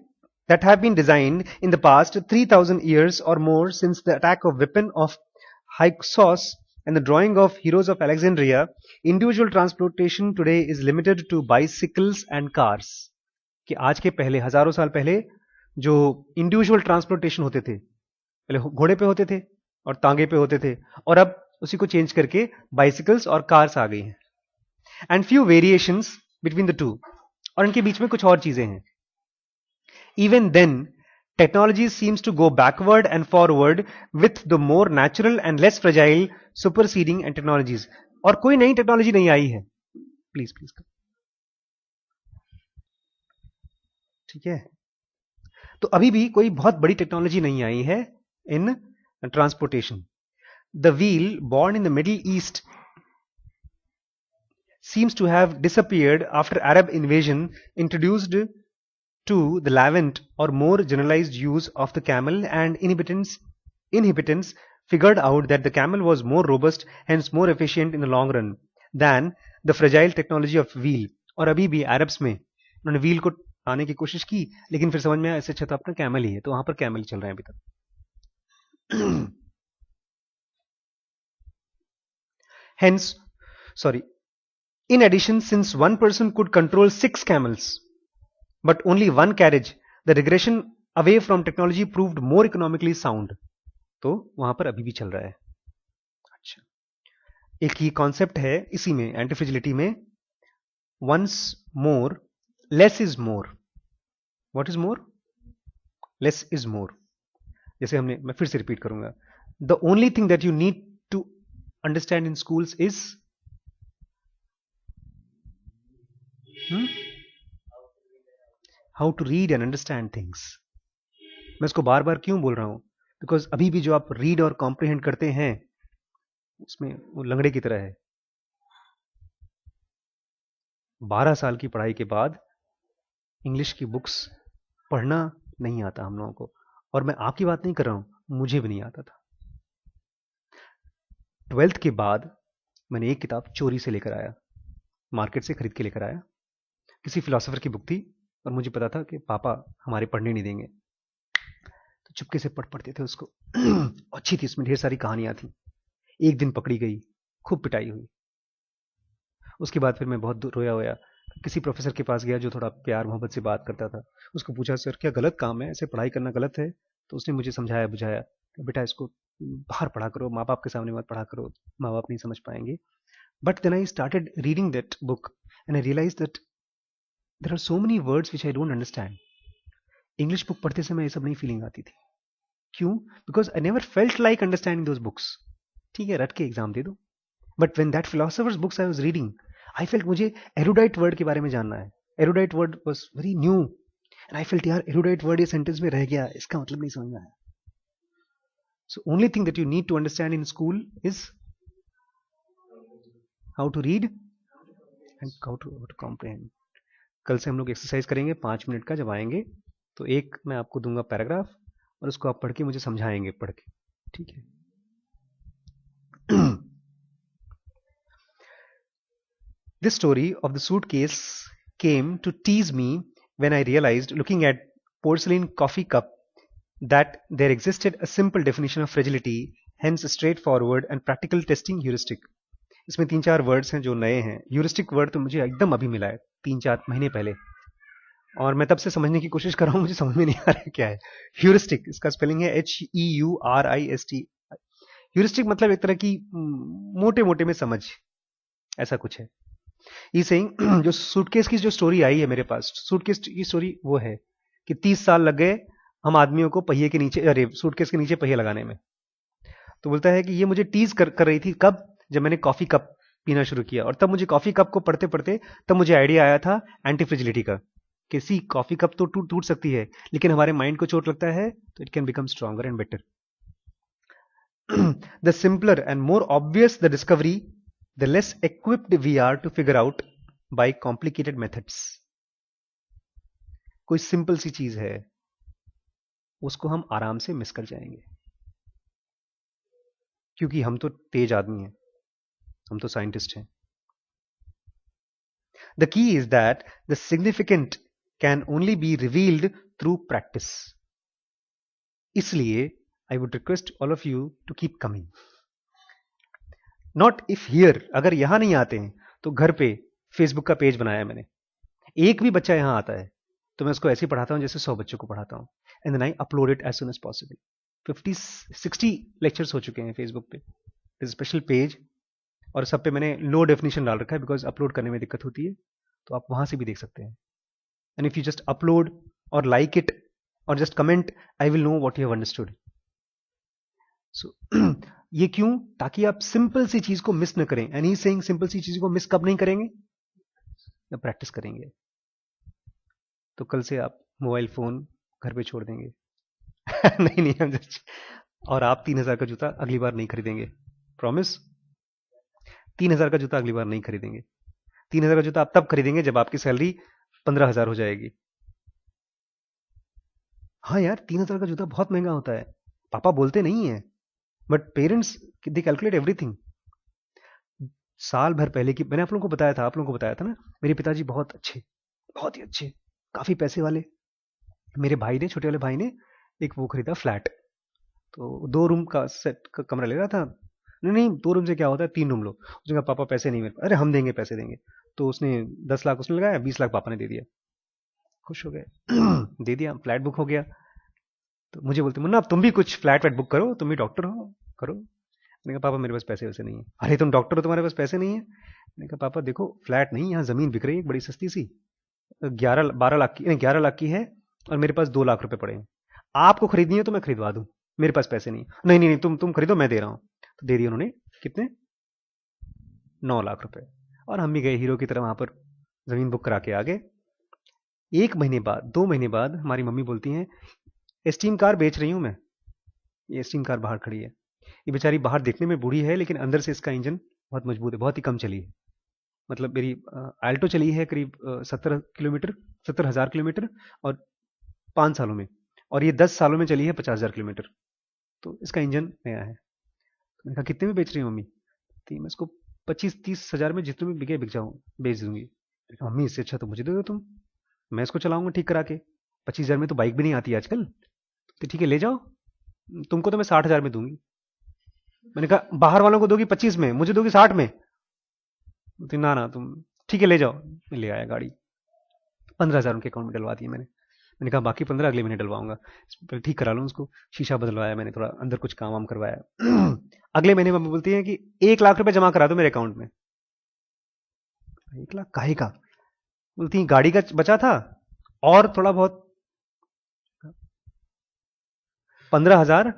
in the past 3,000 years or more, since the attack of weapon of Hyksos and the drawing of heroes of Alexandria, individual transportation today is limited to bicycles and cars. कि आज के पहले, हजारों साल पहले जो individual transportation होते थे, पहले घोड़े पे होते थे और तांगे पे होते थे, और अब उसी को चेंज करके बाइसिकल्स और कार्स आ गई हैं. And few variations between the two, और इनके बीच में कुछ और चीजें हैं. Even then technology seems to go backward and forward with the more natural and less fragile superseding and technologies. और कोई नई टेक्नोलॉजी नहीं आई है. Please please. ठीक है. तो अभी भी कोई बहुत बड़ी टेक्नोलॉजी नहीं आई है इन transportation. The wheel, born in the Middle East, seems to have disappeared after Arab invasion introduced to the Levant or more generalized use of the camel, and inhabitants figured out that the camel was more robust, hence more efficient in the long run than the fragile technology of wheel. और अभी भी Arabs में उन्होंने wheel को आने की कोशिश की, लेकिन फिर समझ में आया इससे अच्छा तो अपना कैमल ही है, तो वहां पर कैमल चल रहे हैं अभी तक. Hence, sorry. In addition, since one person could control 6 camels, but only one carriage, the regression away from technology proved more economically sound. तो वहां पर अभी भी चल रहा है. अच्छा, एक ही कॉन्सेप्ट है इसी में, एंटी फ्रेजिलिटी में. once more, less is more. What is more? Less is more. जैसे हमने, मैं फिर से रिपीट करूंगा. The only thing that you need to understand in schools is how to read and understand things. मैं इसको बार बार क्यों बोल रहा हूं? बिकॉज अभी भी जो आप रीड और कॉम्प्रिहेंड करते हैं उसमें वो लंगड़े की तरह है. 12 साल की पढ़ाई के बाद इंग्लिश की बुक्स पढ़ना नहीं आता हम लोगों को. और मैं आपकी बात नहीं कर रहा हूं, मुझे भी नहीं आता था. 12th के बाद मैंने एक किताब चोरी से लेकर आया, मार्केट से खरीद के लेकर आया. किसी फिलोसोफर की बुक थी और मुझे पता था कि पापा हमारे पढ़ने नहीं देंगे, तो चुपके से पढ़ते थे उसको. अच्छी थी, उसमें ढेर सारी कहानियां थी. एक दिन पकड़ी गई, खूब पिटाई हुई. उसके बाद फिर मैं बहुत रोया होया. किसी प्रोफेसर के पास गया जो थोड़ा प्यार मोहब्बत से बात करता था। उसको पूछा, सर क्या गलत काम है, ऐसे पढ़ाई करना गलत है? तो उसने मुझे समझाया बुझाया, बेटा इसको बाहर पढ़ा करो, माँ बाप के सामने मत पढ़ा करो, माँ बाप नहीं समझ पाएंगे। But then I started reading that book and I realize that there are so many words which I don't understand. English book पढ़ते समय ये सब नहीं फीलिंग आती थी। क्यों? Because I never felt like understanding those books. ठीक है, रट के एग्जाम दे दो। But when that philosophers books I was reading, I felt मुझे एरुडाइट वर्ड के बारे में जानना है। Erudite word was very new and I felt यार एरुडाइट वर्ड ये सेंटेंस में रह गया, इसका मतलब नहीं समझ में आया। So only thing that you need to understand in school is how to read and how to comprehend. कल से हम लोग एक्सरसाइज करेंगे 5 मिनट का। जब आएंगे तो एक मैं आपको दूंगा पैराग्राफ और उसको आप पढ़ के मुझे समझाएंगे पढ़ के, ठीक है? This story of the suitcase came to tease me when I realized, looking at porcelain coffee cup, that there existed a simple definition of fragility, hence a straightforward and practical testing heuristic. इसमें 3-4 words हैं जो नए हैं। Heuristic word तो मुझे एकदम अभी मिला है 3-4 महीने पहले, और मैं तब से समझने की कोशिश कर रहा हूं, मुझे समझ में नहीं आ रहा है क्या है ह्यूरिस्टिक। इसका स्पेलिंग है HEURIST। ह्यूरिस्टिक मतलब एक तरह की मोटे मोटे में समझ, ऐसा कुछ है। ये सेइंग जो सूटकेस की जो स्टोरी आई है मेरे पास, सूटकेस की स्टोरी वो है कि 30 साल लग गए हम आदमियों को पहिए के नीचे, अरे सूटकेस के नीचे पहिए लगाने में। तो बोलता है कि ये मुझे टीज कर रही थी कब, जब मैंने कॉफी कप पीना शुरू किया। और तब मुझे कॉफी कप को पढ़ते पढ़ते तब मुझे आइडिया आया था एंटी फ्रिजिलिटी का। किसी कॉफी कप तो टूट सकती है, लेकिन हमारे माइंड को चोट लगता है तो it can become stronger and better. The simpler and more obvious the discovery, the less equipped we are to figure out by complicated methods. कोई सिंपल सी चीज है उसको हम आराम से मिस कर जाएंगे, क्योंकि हम तो तेज आदमी हैं, हम तो साइंटिस्ट हैं। The key is that the significant can only be revealed through practice. इसलिए I would request all of you to keep coming. Not if here, अगर यहां नहीं आते हैं तो घर पे फेसबुक का पेज बनाया है मैंने। एक भी बच्चा यहां आता है तो मैं उसको ऐसे ही पढ़ाता हूं जैसे 100 बच्चों को पढ़ाता हूं, and then I upload it as soon as possible. 50-60 lectures हो चुके हैं फेसबुक पे, स्पेशल पेज, और सब पे मैंने लो डेफिनेशन डाल रखा है बिकॉज अपलोड करने में दिक्कत होती है, तो आप वहां से भी देख सकते हैं। And if you just upload और लाइक इट और just comment, I will know what you have understood. So ये क्यों? ताकि आप सिंपल सी चीज को मिस न करें। एंड ही सेइंग सिंपल सी चीज को मिस कब नहीं करेंगे? जब प्रैक्टिस करेंगे। तो कल से आप मोबाइल फोन घर पे छोड़ देंगे। नहीं नहीं, हम जस्ट, और आप 3000 का जूता अगली बार नहीं खरीदेंगे, प्रॉमिस। 3000 का जूता अगली बार नहीं खरीदेंगे। 3000 का जूता आप तब खरीदेंगे जब आपकी सैलरी 15,000 हो जाएगी। हाँ यार, 3000 का जूता बहुत महंगा होता है, पापा बोलते नहीं है, but parents they calculate everything. साल भर पहले की मैंने आप लोगों को बताया था ना, मेरे पिताजी बहुत अच्छे, बहुत ही अच्छे, काफी पैसे वाले। मेरे भाई ने, छोटे वाले भाई ने एक वो खरीदा फ्लैट, तो 2 रूम का सेट का कमरा ले रहा था। नहीं नहीं, 2 रूम से क्या होता है, 3 रूम लो। उसने कहा पापा पैसे नहीं मेरे, अरे हम देंगे, पैसे देंगे। तो उसने 10 लाख उसने लगाया, 20 लाख पापा ने दे दिया। खुश हो गए। दे दिया, फ्लैट बुक हो गया। तो मुझे बोलते, मुन्ना अब तुम भी कुछ फ्लैट व्लैट बुक करो, तुम भी डॉक्टर हो, करो। मैंने कहा पापा मेरे पास पैसे वैसे नहीं है। अरे तुम डॉक्टर हो, तुम्हारे पास पैसे नहीं है? मैंने कहा पापा देखो, फ्लैट नहीं, यहाँ जमीन बिक रही है बड़ी सस्ती सी, 11-12 लाख की, नहीं 11 लाख की है, और मेरे पास 2 लाख रुपए पड़े हैं। आपको खरीदनी है तो मैं खरीदवा दूं, मेरे पास पैसे नहीं। नहीं नहीं नहीं, तुम खरीदो, मैं दे रहा हूं। तो दे दिए उन्होंने। कितने? 9 लाख रुपए। और हम भी गए हीरो की तरह वहां पर जमीन बुक करा के आ गए। 1 महीने बाद, 2 महीने बाद हमारी मम्मी बोलती हैं, एस्टीम कार बेच रही हूं मैं। ये एस्टीम कार बाहर खड़ी है, ये बेचारी बाहर देखने में बूढ़ी है लेकिन अंदर से इसका इंजन बहुत मजबूत है, बहुत ही कम चली है। मतलब मेरी आल्टो चली है करीब 70 किलोमीटर, 70,000 किलोमीटर, और 5 सालों में, और ये 10 सालों में चली है 50,000 किलोमीटर। तो इसका इंजन नया है। तो मैंने कहा कितने में बेच रही हूँ मम्मी? तो मैं इसको 25-30 हजार में जितने में बिके बिक जाऊँ बेच दूंगी। मैंने कहा मम्मी इससे अच्छा तो मुझे दे दो तुम, मैं इसको चलाऊंगा ठीक करा के। 25,000 में तो बाइक भी नहीं आती आजकल। तो ठीक है ले जाओ, तुमको तो मैं 60,000 में दूंगी। मैंने कहा बाहर वालों को दोगी 25 में, मुझे दोगी 60 में? तो ना ना तुम ठीक है ले जाओ। मैं ले आया गाड़ी, 15,000 उनके अकाउंट में डलवा दिए मैंने कहा बाकी 15 अगले महीने डलवाऊंगा, पहले ठीक करा लूँ उसको। शीशा बदलवाया मैंने, थोड़ा अंदर कुछ काम वाम करवाया। अगले महीने मम्मी बोलती है कि 1 लाख रुपए जमा करा दो मेरे अकाउंट में। 1 लाख काहे का? बोलती है गाड़ी का बचा था और थोड़ा बहुत 15,000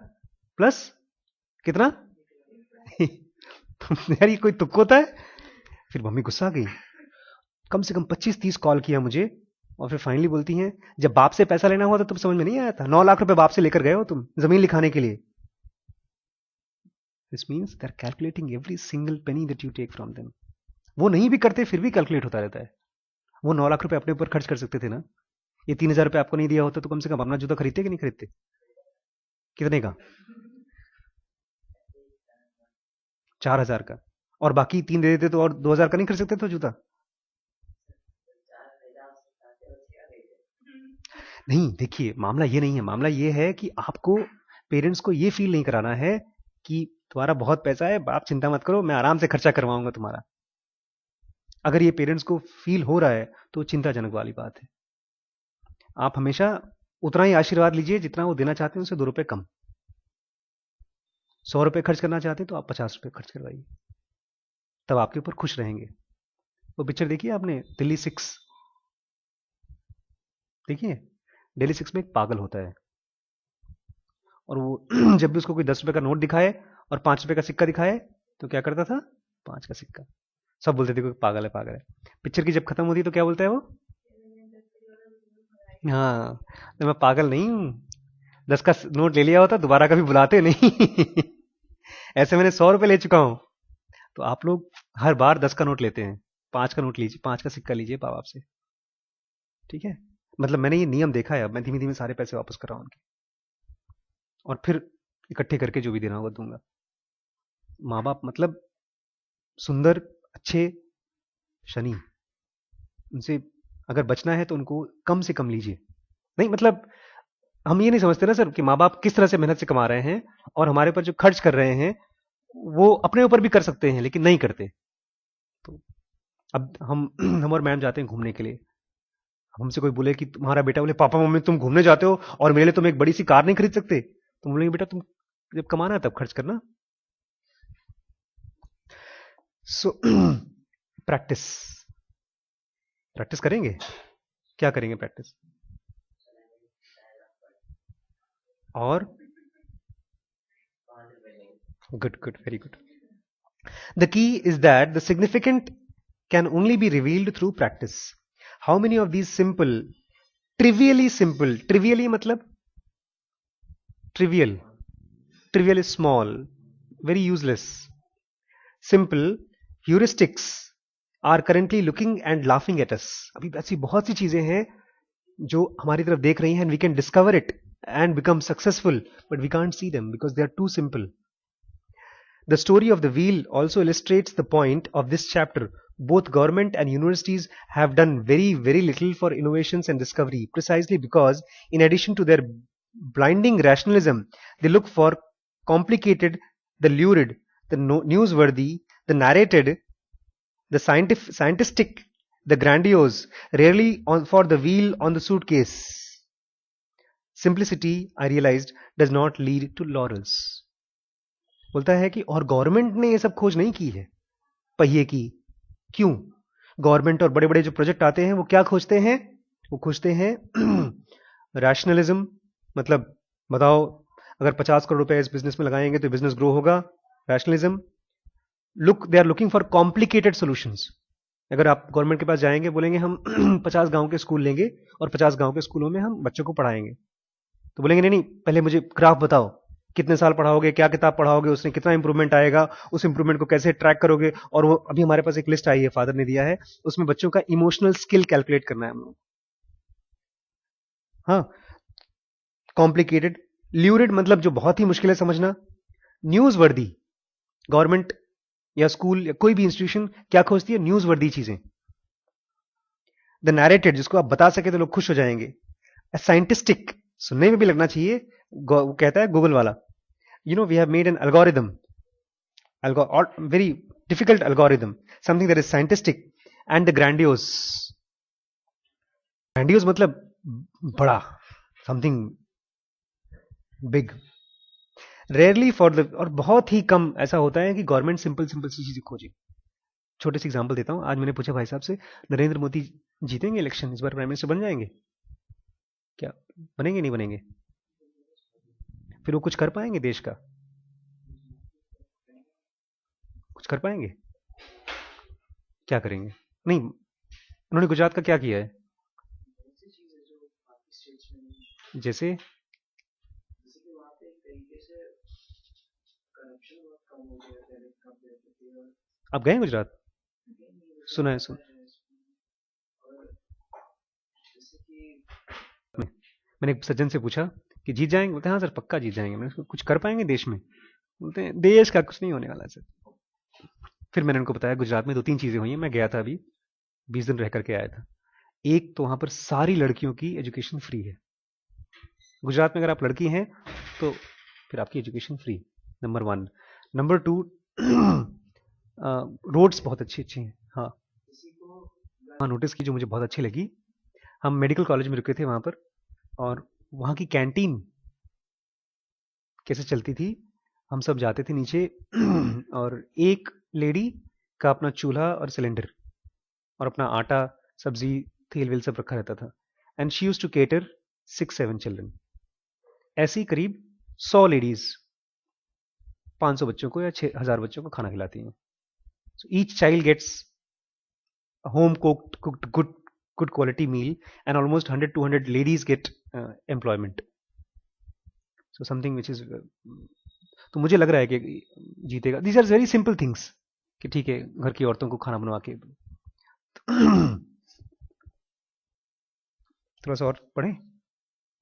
प्लस कितना। यार ये कोई तुक होता है? फिर मम्मी गुस्सा आ गई, कम से कम 25-30 कॉल किया मुझे, और फिर फाइनली बोलती हैं जब बाप से पैसा लेना हुआ तो तुम समझ में नहीं आया था? 9 लाख रुपए बाप से लेकर गए हो तुम जमीन लिखाने के लिए। This means they are calculating every single penny that you take from them. वो नहीं भी करते फिर भी कैलकुलेट होता रहता है। वो 9 लाख रुपए अपने ऊपर खर्च कर सकते थे ना। ये 3,000 रुपए आपको नहीं दिया होता तो कम से कम अपना जूता खरीदते कि नहीं खरीदते? कितने का? 4,000 का। और बाकी 3 दे देते तो और 2,000 का नहीं खरीद सकते तो जूता? नहीं, देखिए मामला ये नहीं है। मामला ये है कि आपको पेरेंट्स को ये फील नहीं कराना है कि तुम्हारा बहुत पैसा है, आप चिंता मत करो, मैं आराम से खर्चा करवाऊंगा तुम्हारा। अगर ये पेरेंट्स को फील हो रहा है तो चिंताजनक वाली बात है। आप हमेशा उतना ही आशीर्वाद लीजिए जितना वो देना चाहते हैं, उससे 2 रुपए कम। 100 रुपए खर्च करना चाहते हैं तो आप 50 रुपए खर्च करवाइए, तब आपके ऊपर खुश रहेंगे। वो पिक्चर देखिए आपने, दिल्ली 6? देखिए, दिल्ली 6 में एक पागल होता है और वो जब भी उसको कोई 10 रुपए का नोट दिखाए और 5 रुपए का सिक्का दिखाए तो क्या करता था? 5 का सिक्का। सब बोलते थे कोई पागल है पागल है। पिक्चर की जब खत्म होती तो क्या बोलता है वो? हाँ, तो मैं पागल नहीं हूँ, 10 का नोट ले लिया होता दोबारा कभी बुलाते नहीं। ऐसे मैंने 100 रुपए ले चुका हूँ। तो आप लोग हर बार 10 का नोट लेते हैं, 5 का नोट लीजिए, 5 का सिक्का लीजिए माँ बाप से, ठीक है? मतलब मैंने ये नियम देखा है, अब मैं धीमे धीमे सारे पैसे वापस कर रहा हूँ उनके, और फिर इकट्ठे करके जो भी देना होगा दूंगा। माँ बाप मतलब सुंदर अच्छे शनि, उनसे अगर बचना है तो उनको कम से कम लीजिए। नहीं मतलब हम ये नहीं समझते ना सर कि माँ बाप किस तरह से मेहनत से कमा रहे हैं और हमारे ऊपर जो खर्च कर रहे हैं वो अपने ऊपर भी कर सकते हैं लेकिन नहीं करते। तो अब हम और मैम जाते हैं घूमने के लिए, हमसे कोई बोले कि तुम्हारा बेटा, बोले पापा मम्मी तुम घूमने जाते हो और मेरे लिए तुम एक बड़ी सी कार नहीं खरीद सकते? तुम बोलेंगे बेटा तुम जब कमाना है तब खर्च करना। सो प्रैक्टिस, प्रैक्टिस करेंगे। क्या करेंगे प्रैक्टिस? और good good, very good. The key is that the significant can only be revealed through practice. How many of these simple, trivially मतलब trivial, trivial is small, very useless, simple heuristics are currently looking and laughing at us? अभी ऐसी बहुत सी चीजें हैं जो हमारी तरफ देख रही हैं, and we can discover it and become successful, but we can't see them because they are too simple. The story of the wheel also illustrates the point of this chapter. Both government and universities have done very, very little for innovations and discovery, precisely because, in addition to their blinding rationalism, they look for complicated, the lurid, the newsworthy, the narrated, the scientific, the grandiose, rarely for the wheel on the suitcase. Simplicity, I realized, does not lead to laurels. बोलता है कि और government ने ये सब खोज नहीं की है पहिए की। क्यों? गवर्नमेंट और बड़े बड़े जो प्रोजेक्ट आते हैं वो क्या खोजते हैं? वो खोजते हैं रैशनलिज्म, मतलब बताओ अगर 50 करोड़ रुपए इस बिजनेस में लगाएंगे तो बिजनेस ग्रो होगा। Rationalism. They are looking for complicated solutions. अगर आप गवर्नमेंट के पास जाएंगे, बोलेंगे हम 50 गांव के स्कूल लेंगे और 50 गांव के स्कूलों में हम बच्चों को पढ़ाएंगे, तो बोलेंगे नहीं नहीं पहले मुझे ग्राफ बताओ, कितने साल पढ़ाओगे, क्या किताब पढ़ाओगे, उसमें कितना इंप्रूवमेंट आएगा, उस इंप्रूवमेंट को कैसे ट्रैक करोगे। और वो अभी हमारे पास एक लिस्ट आई है, फादर ने दिया है, उसमें बच्चों का इमोशनल स्किल कैलकुलेट करना है हम लोग। हाँ, कॉम्प्लिकेटेड, ल्यूरिड मतलब जो बहुत ही मुश्किल है समझना, न्यूज वर्दी। गवर्नमेंट या स्कूल या कोई भी इंस्टीट्यूशन क्या खोजती है? न्यूज वर्दी चीजें। द नैरेटेड, जिसको आप बता सके तो लोग खुश हो जाएंगे। साइंटिस्टिक, सुनने में भी लगना चाहिए, वो कहता है गूगल वाला, we have made an algorithm, very difficult algorithm, something that is scientific and the grandiose, grandiose मतलब बड़ा, something big. Rarely for the, और बहुत ही कम ऐसा होता है कि गवर्नमेंट सिंपल सिंपल सी चीजें खोजे। छोटे से एग्जांपल देता हूं। आज मैंने पूछा भाई साहब से, नरेंद्र मोदी जीतेंगे इलेक्शन, इस बार प्राइम मिनिस्टर बन जाएंगे क्या? बनेंगे नहीं बनेंगे? फिर वो कुछ कर पाएंगे देश का? कुछ कर पाएंगे? क्या करेंगे? नहीं, उन्होंने गुजरात का क्या किया है? ऐसी चीज है जो बाकी स्टेट्स में नहीं, जैसे जैसे कि वहाँ पे एक तरीके से करप्शन बहुत कम हो गया पहले कंपेरेटिवली, और आप गए हैं गुजरात? again ये मुझे सुना है, पता सुन, है इसमें। और जैसे कि मैंने एक सज्जन से पूछा कि जीत जाएंगे, बोलते हैं हाँ सर पक्का जीत जाएंगे। मैंने कहा, कुछ कर पाएंगे देश में? बोलते हैं देश का कुछ नहीं होने वाला सर। फिर मैंने उनको बताया गुजरात में दो तीन चीजें हुई हैं, मैं गया था अभी 20 दिन रह करके आया था। एक तो वहां पर सारी लड़कियों की एजुकेशन फ्री है। गुजरात में अगर आप लड़की हैं तो फिर आपकी education free, number one. Number two, roads बहुत अच्छी अच्छी हैं। हाँ किसी को हाँ, नोटिस की जो मुझे बहुत अच्छी लगी, हम मेडिकल कॉलेज में रुके थे वहां पर, और वहां की कैंटीन कैसे चलती थी, हम सब जाते थे नीचे और एक लेडी का अपना चूल्हा और सिलेंडर और अपना आटा, सब्जी, तेल वेल सब रखा रहता था। And she used to cater 6-7 children. ऐसी करीब 100 लेडीज 500 बच्चों को या 6000 बच्चों को खाना खिलाती हैं। So each child gets a home cooked good quality meal, and almost 100-200 ladies get employment. So something which is तो मुझे लग रहा है कि जीतेगा। These are very simple things कि ठीक है घर की औरतों को खाना बनवा के थोड़ा सा और पढ़ें,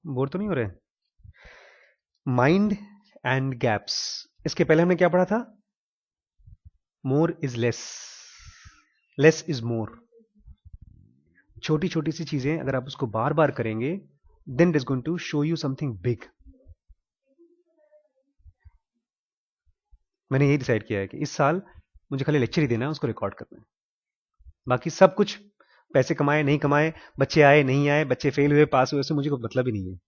बोर तो नहीं हो रहे? माइंड एंड गैप्स, इसके पहले हमने क्या पढ़ा था? More is less, less is more. छोटी छोटी सी चीजें अगर आप उसको बार बार करेंगे, then it is going to show you something big. मैंने ये डिसाइड किया है कि इस साल मुझे खाली लेक्चर ही देना है, उसको रिकॉर्ड करना है। बाकी सब कुछ, पैसे कमाए नहीं कमाए, बच्चे आए नहीं आए, बच्चे फेल हुए पास हुए, उससे मुझे कोई मतलब ही नहीं है।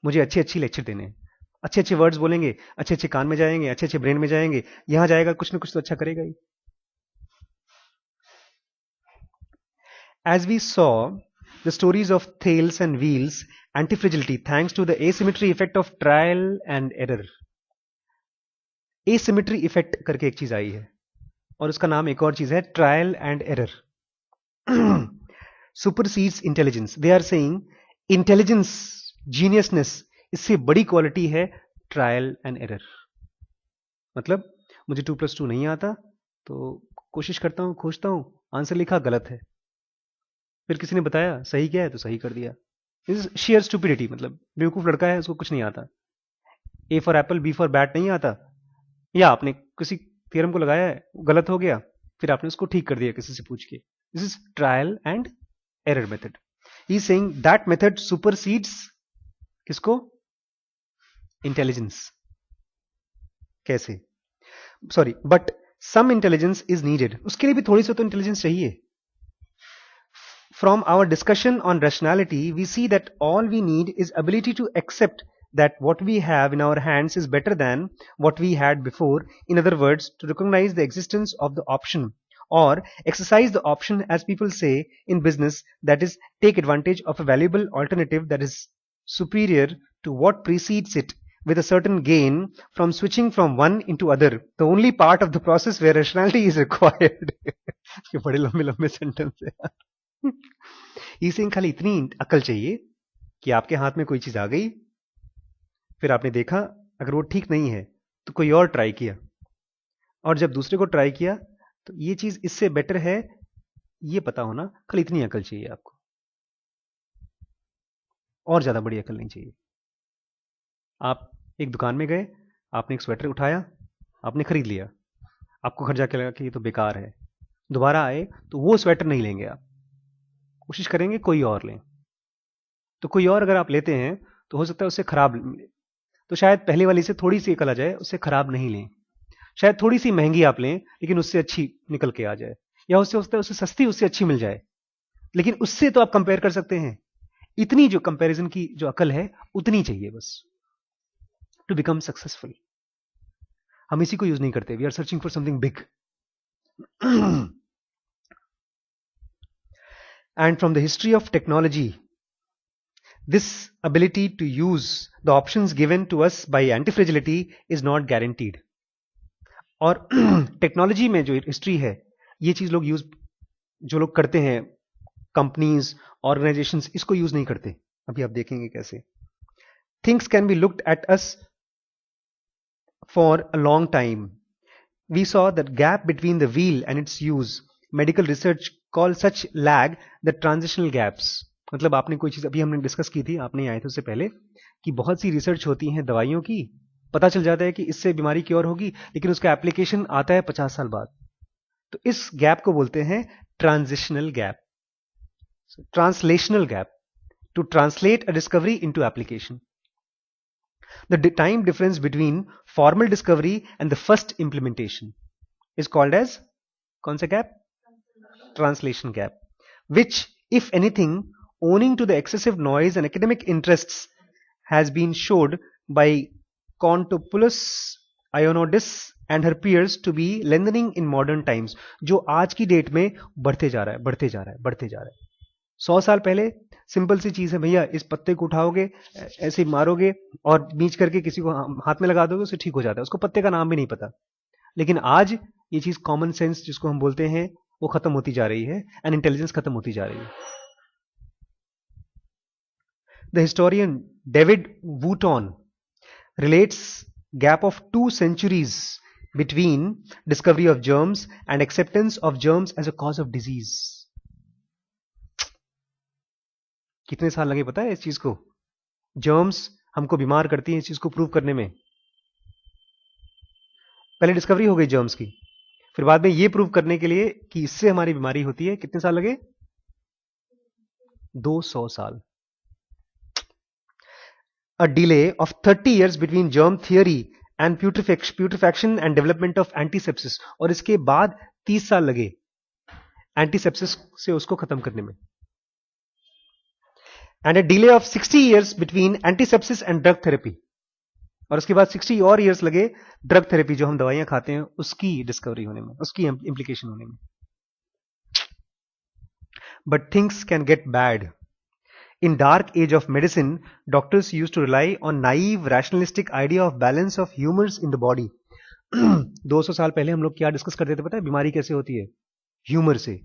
मुझे अच्छे अच्छे लेक्चर देने हैं, अच्छे अच्छे वर्ड्स बोलेंगे, अच्छे अच्छे कान में जाएंगे, अच्छे अच्छे ब्रेन में जाएंगे, यहां जाएगा कुछ ना कुछ तो अच्छा करेगा ही। As we saw the stories of Thales and Wheels, anti-fragility thanks to the asymmetry effect of trial and error. asymmetry effect करके एक चीज आई है, और उसका नाम एक और चीज है trial and error. Supersedes intelligence. They are saying intelligence, geniusness, इससे बड़ी क्वालिटी है ट्रायल एंड एरर। मतलब मुझे 2+2 नहीं आता तो कोशिश करता हूं, खोजता हूं, आंसर लिखा गलत है, फिर किसी ने बताया सही क्या है तो सही कर दिया। इज शेयर स्टूपिडिटी, मतलब बेवकूफ लड़का है, उसको कुछ नहीं आता। A for apple B for bat नहीं आता, या आपने किसी थ्योरम को लगाया है, गलत हो गया, फिर आपने उसको ठीक कर दिया किसी से पूछ के। This is trial and error method. He is saying that method supersedes किसको? इंटेलिजेंस। कैसे? Sorry, but some intelligence is needed, उसके लिए भी थोड़ी सी तो इंटेलिजेंस चाहिए। From our discussion on rationality, we see that all we need is ability to accept that what we have in our hands is better than what we had before. In other words, to recognize the existence of the option, or exercise the option, as people say in business, that is, take advantage of a valuable alternative that is superior to what precedes it, with a certain gain from switching from one into other. The only part of the process where rationality is required. ये बड़े लंबे लंबे sentence है। इसे खाली इतनी अकल चाहिए कि आपके हाथ में कोई चीज आ गई, फिर आपने देखा अगर वो ठीक नहीं है तो कोई और ट्राई किया, और जब दूसरे को ट्राई किया तो ये चीज इससे बेटर है, ये पता होना, खाली इतनी अकल चाहिए आपको, और ज्यादा बड़ी अकल नहीं चाहिए। आप एक दुकान में गए, आपने एक स्वेटर उठाया, आपने खरीद लिया, आपको घर जाके लगा कि ये तो बेकार है, दोबारा आए तो वो स्वेटर नहीं लेंगे आप, कोशिश करेंगे कोई और लें। तो कोई और अगर आप लेते हैं तो हो सकता है उससे खराब मिले, तो शायद पहले वाली से थोड़ी सी अकल आ जाए, उससे खराब नहीं लें। शायद थोड़ी सी महंगी आप लें लेकिन उससे अच्छी निकल के आ जाए। या उससे होता है उससे सस्ती उससे अच्छी मिल जाए, लेकिन उससे तो आप कंपेयर कर सकते हैं। इतनी जो कंपैरिजन की जो अकल है उतनी चाहिए बस टू बिकम सक्सेसफुल। हम इसी को यूज नहीं करते, we are searching for something big. And from the history of technology, this ability to use the options given to us by anti-fragility is not guaranteed. और टेक्नोलॉजी में जो history है, ये चीज लोग यूज जो लोग करते हैं, कंपनीज ऑर्गेनाइजेशंस इसको यूज नहीं करते। अभी आप देखेंगे कैसे things can be looked at us for a long time. We saw that gap between the wheel and its use. Medical research call such lag the transitional gaps. मतलब आपने कोई चीज अभी हमने डिस्कस की थी, आपने आए थे उससे पहले, कि बहुत सी रिसर्च होती हैं दवाइयों की, पता चल जाता है कि इससे बीमारी क्योर होगी, लेकिन उसका एप्लीकेशन आता है 50 साल बाद। तो इस गैप को बोलते हैं transitional gap, translational gap, to translate a discovery into application. The time difference between formal discovery and the first implementation is called as कौन सा gap? Translation gap, which, if anything, owing to the excessive noise and academic interests, has been showed by Kontopoulos Ioannidis and her peers to be lengthening in modern times, जो आज की date में बढ़ते जा रहा है, बढ़ते जा रहा है, बढ़ते जा रहा है। 100 साल पहले सिंपल सी चीज है भैया, इस पत्ते को उठाओगे, ऐसे मारोगे और बीच करके किसी को हाथ में लगा दोगे, उसे ठीक हो जाता है, उसको पत्ते का नाम भी नहीं पता। लेकिन आज ये चीज कॉमन सेंस जिसको हम बोलते हैं वो खत्म होती जा रही है, एंड इंटेलिजेंस खत्म होती जा रही है। The historian David Wootton relates gap of 2 centuries between discovery of germs and acceptance of germs as a cause of disease. कितने साल लगे पता है इस चीज को? जर्म्स हमको बीमार करती हैं, इस चीज को प्रूव करने में। पहले डिस्कवरी हो गई जर्म्स की, फिर बाद में ये प्रूव करने के लिए कि इससे हमारी बीमारी होती है, कितने साल लगे? 200 साल। A delay of 30 years between germ theory and putrefaction and development of antisepsis, और इसके बाद 30 साल लगे एंटीसेप्सिस से उसको खत्म करने में। And a delay of 60 years between antisepsis and drug therapy, और उसके बाद 60 और ईयर्स लगे ड्रग थेरेपी, जो हम दवाइयां खाते हैं उसकी डिस्कवरी होने में, उसकी इंप्लीकेशन होने में। But things can get bad. In dark age of medicine, doctors used to rely on naive rationalistic idea of balance of humours in the body. 200 साल पहले हम लोग क्या डिस्कस करते थे पता है? बीमारी कैसे होती है? ह्यूमर से।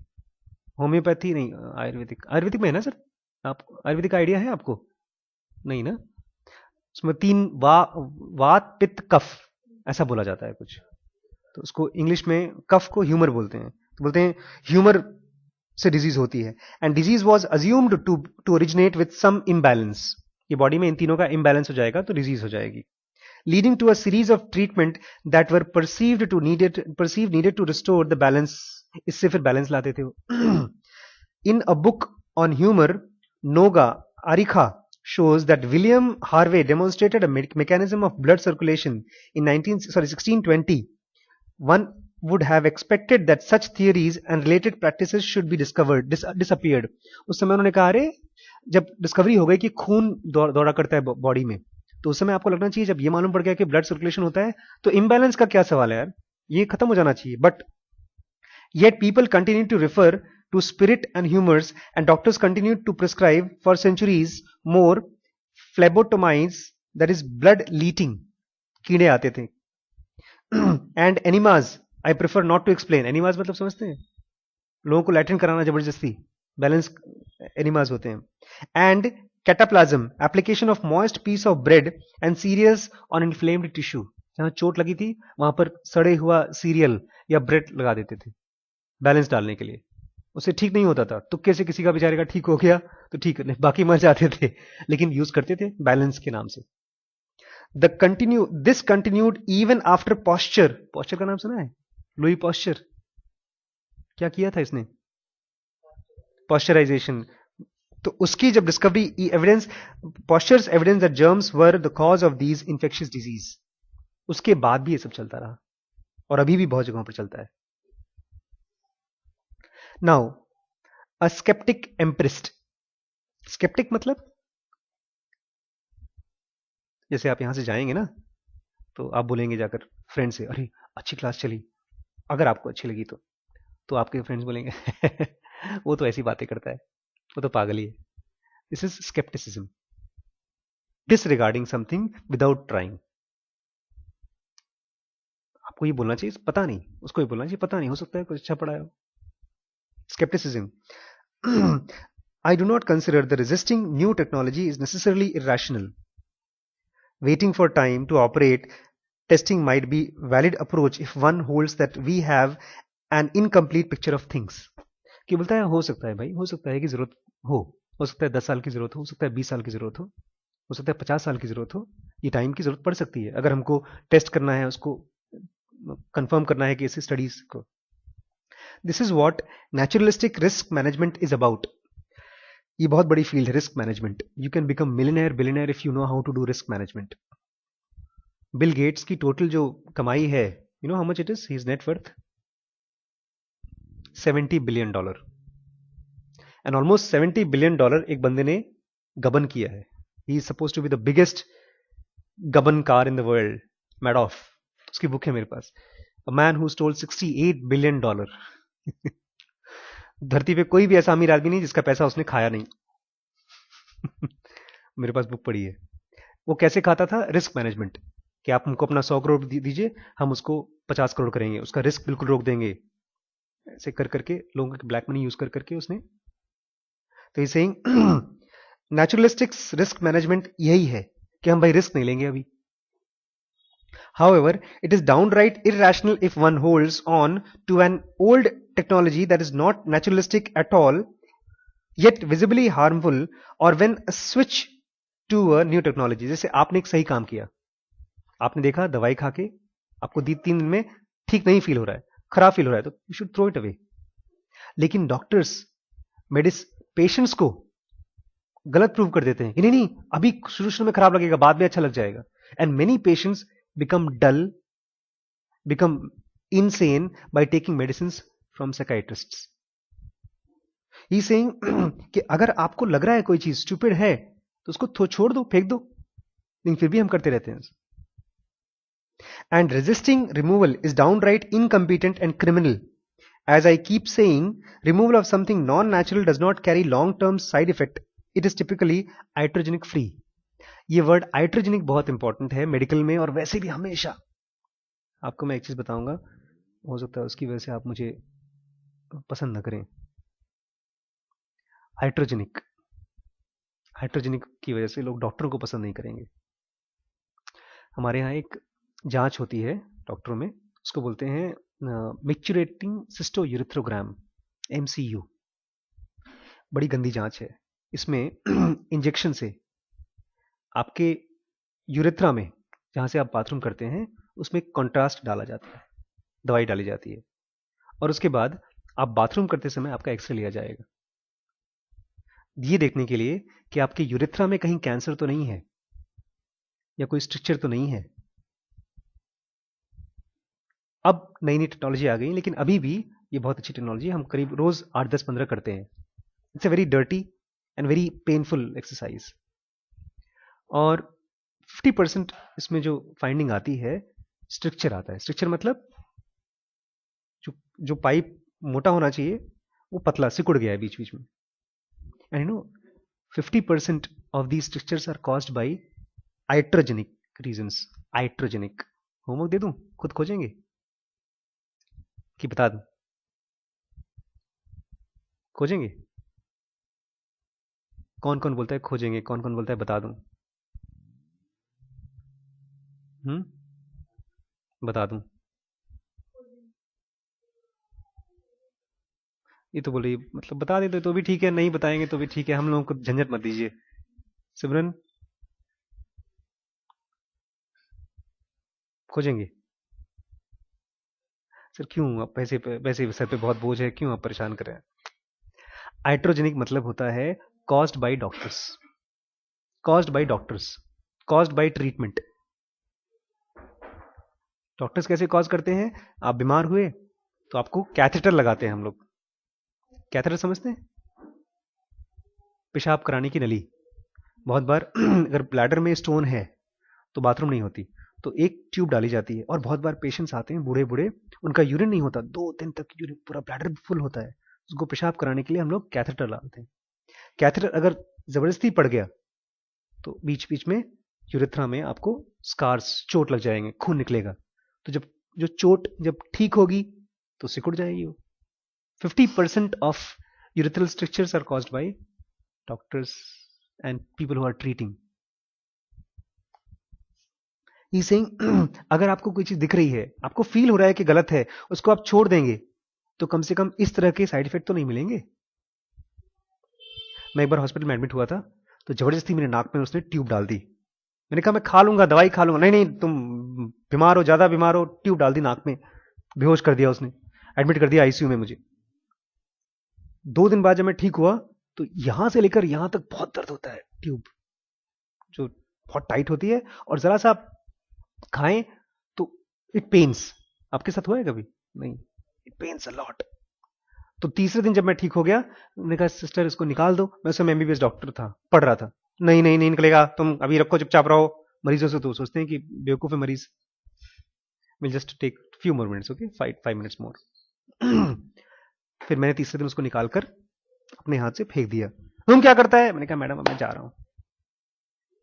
होम्योपैथी नहीं, आयुर्वेदिक। आयुर्वेदिक में है ना सर? आप आयुर्वेदिक आइडिया है आपको? नहीं ना? उसमें 3 वात पित्त कफ ऐसा बोला जाता है कुछ, तो उसको इंग्लिश में कफ को ह्यूमर बोलते हैं। तो बोलते हैं ह्यूमर से डिजीज होती है, and disease was assumed to originate with some imbalance. ये बॉडी में इन तीनों का इम्बैलेंस हो जाएगा तो डिजीज हो जाएगी, leading to a series of treatment that were perceived needed to restore the balance. इससे फिर बैलेंस लाते थे वो। In a book on humour, Noga Arikha shows that William Harvey demonstrated a mechanism of blood circulation in 1620. One would have expected that such theories and related practices should be disappeared. उस समय उन्होंने कहा, अरे जब discovery हो गई कि खून दौड़ा करता है बॉडी में, तो उस समय आपको लगना चाहिए, जब ये मालूम पड़ गया कि ब्लड सर्कुलेशन होता है, तो इम्बैलेंस का क्या सवाल है यार, ये खत्म हो जाना चाहिए। But yet people continue to refer to spirit and humors, and doctors continued to prescribe for centuries more phlebotomies, that is blood leating, कीड़े आते थे, and enemas. I prefer not to explain. enemas मतलब समझते हैं? लोगों को latrine कराना जबरदस्ती, बैलेंस enemas होते हैं। and cataplasm, application of moist piece of bread and cereals on inflamed tissue. जहां चोट लगी थी वहां पर सड़े हुआ सीरियल या ब्रेड लगा देते थे बैलेंस डालने के लिए, उससे ठीक नहीं होता था। तुक्के से किसी का बेचारे का ठीक हो गया तो ठीक, नहीं बाकी मर जाते थे, लेकिन यूज करते थे बैलेंस के नाम से। This continued even after Pasteur. Pasteur का नाम सुना है? Louis Pasteur. क्या किया था इसने? पॉस्चराइजेशन। तो उसकी जब discovery, evidence, Pasteur's evidence that germs were the cause of these infectious disease, उसके बाद भी ये सब चलता रहा और अभी भी बहुत जगहों पर चलता है। नाउ अ स्केप्टिक एम्प्रिस्ट, स्केप्टिक मतलब जैसे आप यहां से जाएंगे ना, तो आप बोलेंगे जाकर फ्रेंड से, अरे अच्छी क्लास चली, अगर आपको अच्छी लगी तो आपके फ्रेंड्स बोलेंगे वो तो ऐसी बातें करता है, वो तो पागल ही है। This is scepticism, disregarding something without trying. आपको ये बोलना चाहिए पता नहीं, उसको ये बोलना चाहिए पता नहीं, हो सकता है कुछ अच्छा पढ़ा हो। Scepticism, I do not consider the resisting new technology is necessarily irrational. Waiting for time to operate testing might be valid approach if one holds that we have an incomplete picture of things. कि बोलता है हो सकता है भाई, हो सकता है कि जरूरत हो सकता है 10 साल की जरूरत हो सकता है 20 साल की जरूरत हो सकता है 50 साल की जरूरत हो, ये टाइम की जरूरत पड़ सकती है अगर हमको टेस्ट करना है, उसको कंफर्म करना है कि इस स्टडीज को। This is what naturalistic risk management is about. ये बहुत बड़ी फील्ड है risk management. You can become millionaire billionaire if you know how to do risk management. Bill Gates की टोटल जो कमाई है, you know how much it is, his net worth $70 billion, and almost $70 billion एक बंदे ने गबन किया है। He is supposed to be the biggest गबन कार इन द वर्ल्ड, मैडॉफ, उसकी बुक है मेरे पास, a man who stole $68 billion. धरती पे कोई भी ऐसा अमीर आदमी नहीं जिसका पैसा उसने खाया नहीं। मेरे पास बुक पड़ी है। वो कैसे खाता था? रिस्क मैनेजमेंट, कि आप हमको अपना 100 करोड़ दीजिए, हम उसको 50 करोड़ करेंगे, उसका रिस्क बिल्कुल रोक देंगे, ऐसे कर करके लोगों की ब्लैक मनी यूज कर करके उसने। तो ये सेइंग नेचुरलिस्टिक रिस्क मैनेजमेंट यही है कि हम भाई रिस्क नहीं लेंगे अभी। However, it is downright irrational if one holds on to an old technology that is not naturalistic at all, yet visibly harmful, or when a switch to a new technology। जैसे आपने एक सही काम किया, आपने देखा दवाई खा के आपको 3 दिन में ठीक नहीं फील हो रहा है, खराब फील हो रहा है, तो you should throw it away. लेकिन डॉक्टर्स मेडिस पेशेंट्स को गलत प्रूव कर देते हैं कि नहीं नहीं अभी शुरू शुरू में खराब लगेगा, बाद में अच्छा लग जाएगा। And many patients become dull, become insane by taking medicines from psychiatrists। He saying कि अगर आपको लग रहा है कोई चीज स्टूपिड है तो उसको छोड़ दो, फेंक दो, लेकिन फिर भी हम करते रहते हैं। And resisting removal is downright incompetent and criminal. As I keep saying, removal of something non-natural does not carry long-term side effect. It is typically iatrogenic free। ये वर्ड iatrogenic बहुत इंपॉर्टेंट है मेडिकल में और वैसे भी हमेशा। आपको मैं एक चीज बताऊंगा, हो सकता है उसकी वजह से आप मुझे पसंद न करें। हाइड्रोजेनिक, हाइड्रोजेनिक की वजह से लोग डॉक्टरों को पसंद नहीं करेंगे। हमारे यहाँ एक जांच होती है डॉक्टरों में, उसको बोलते हैं मिक्चुरेटिंग सिस्टोयूरेथ्रोग्राम, MCU। बड़ी गंदी जांच है। इसमें इंजेक्शन से आपके यूरेथ्रा में, जहां से आप बाथरूम करते हैं, उसमें कॉन्ट्रास्ट डाला जाता है, दवाई डाली जाती है, और उसके बाद आप बाथरूम करते समय आपका एक्सरे लिया जाएगा, ये देखने के लिए कि आपके यूरेथ्रा में कहीं कैंसर तो नहीं है या कोई स्ट्रक्चर तो नहीं है। अब नई नई टेक्नोलॉजी आ गई, लेकिन अभी भी ये बहुत अच्छी टेक्नोलॉजी है। हम करीब रोज 8, 10, 15 करते हैं। It's a very dirty and very painful exercise. और 50% इसमें जो फाइंडिंग आती है, स्ट्रक्चर आता है। स्ट्रक्चर मतलब जो पाइप मोटा होना चाहिए वो पतला सिकुड़ गया है बीच बीच में। And you know 50% of the structures are caused by iatrogenic reasons. Iatrogenic homework दे दूं, खुद खोजेंगे कि बता दूं? खोजेंगे? कौन कौन बोलता है खोजेंगे, कौन कौन बोलता है बता दूं? बता दूं? ये तो बोले मतलब बता देते तो भी ठीक है, नहीं बताएंगे तो भी ठीक है, हम लोगों को झंझट मत दीजिए। सिमरन, खोजेंगे? सर क्यों, आप पैसे सर पे बहुत बोझ है, क्यों आप परेशान कर रहे हैं? हाइड्रोजेनिक मतलब होता है caused by doctors, caused by doctors, caused by treatment. Doctors कैसे कॉज करते हैं? आप बीमार हुए तो आपको कैथेटर लगाते हैं हम लोग, कैथेटर समझते हैं? पेशाब कराने की नली। बहुत बार अगर ब्लैडर में स्टोन है तो बाथरूम नहीं होती, तो एक ट्यूब डाली जाती है, और बहुत बार पेशेंट्स आते हैं बूढ़े बूढ़े, उनका यूरिन नहीं होता, 2 दिन तक यूरिन, पूरा ब्लैडर फुल होता है, उसको पेशाब कराने के लिए हम लोग कैथेटर डालते हैं। कैथेटर अगर जबरदस्ती पड़ गया तो बीच बीच में यूरेथ्रा में आपको स्कार्स, चोट लग जाएंगे, खून निकलेगा। तो जब जो चोट जब ठीक होगी तो सिकुड़ जाएगी वो। 50% of urethral structures are caused by doctors and people who are treating. He saying अगर आपको कोई चीज दिख रही है, आपको फील हो रहा है कि गलत है, उसको आप छोड़ देंगे तो कम से कम इस तरह के साइड इफेक्ट तो नहीं मिलेंगे। मैं एक बार हॉस्पिटल में एडमिट हुआ था, तो जबरदस्ती मेरे नाक में उसने ट्यूब डाल दी। मैंने कहा मैं खा लूंगा, दवाई खा लूंगा। नहीं नहीं, तुम बीमार हो, ज्यादा बीमार हो। ट्यूब डाल दी नाक में, बेहोश कर दिया उसने, एडमिट कर दिया आईसीयू में मुझे। 2 दिन बाद जब मैं ठीक हुआ तो यहां से लेकर यहां तक बहुत दर्द होता है। ट्यूब जो बहुत टाइट होती है, और जरा सा आप खाएं तो इट पेन्स। आपके साथ हुआ है कभी? नहीं, इट पेन्स अ लॉट। तो तीसरे दिन जब मैं ठीक हो गया, मैंने कहा सिस्टर इसको निकाल दो। मैं उस समय एमबीबीएस डॉक्टर था, पढ़ रहा था। नहीं नहीं नहीं निकलेगा, तुम अभी रखो, चुपचाप रहो। मरीजों से तो सोचते हैं कि बेवकूफ है मरीज। Will just take few more minutes, okay, 5 minutes more. फिर मैंने तीसरे दिन उसको निकालकर अपने हाथ से फेंक दिया। तुम क्या करता है? मैंने कहा मैडम अब मैं जा रहा हूं।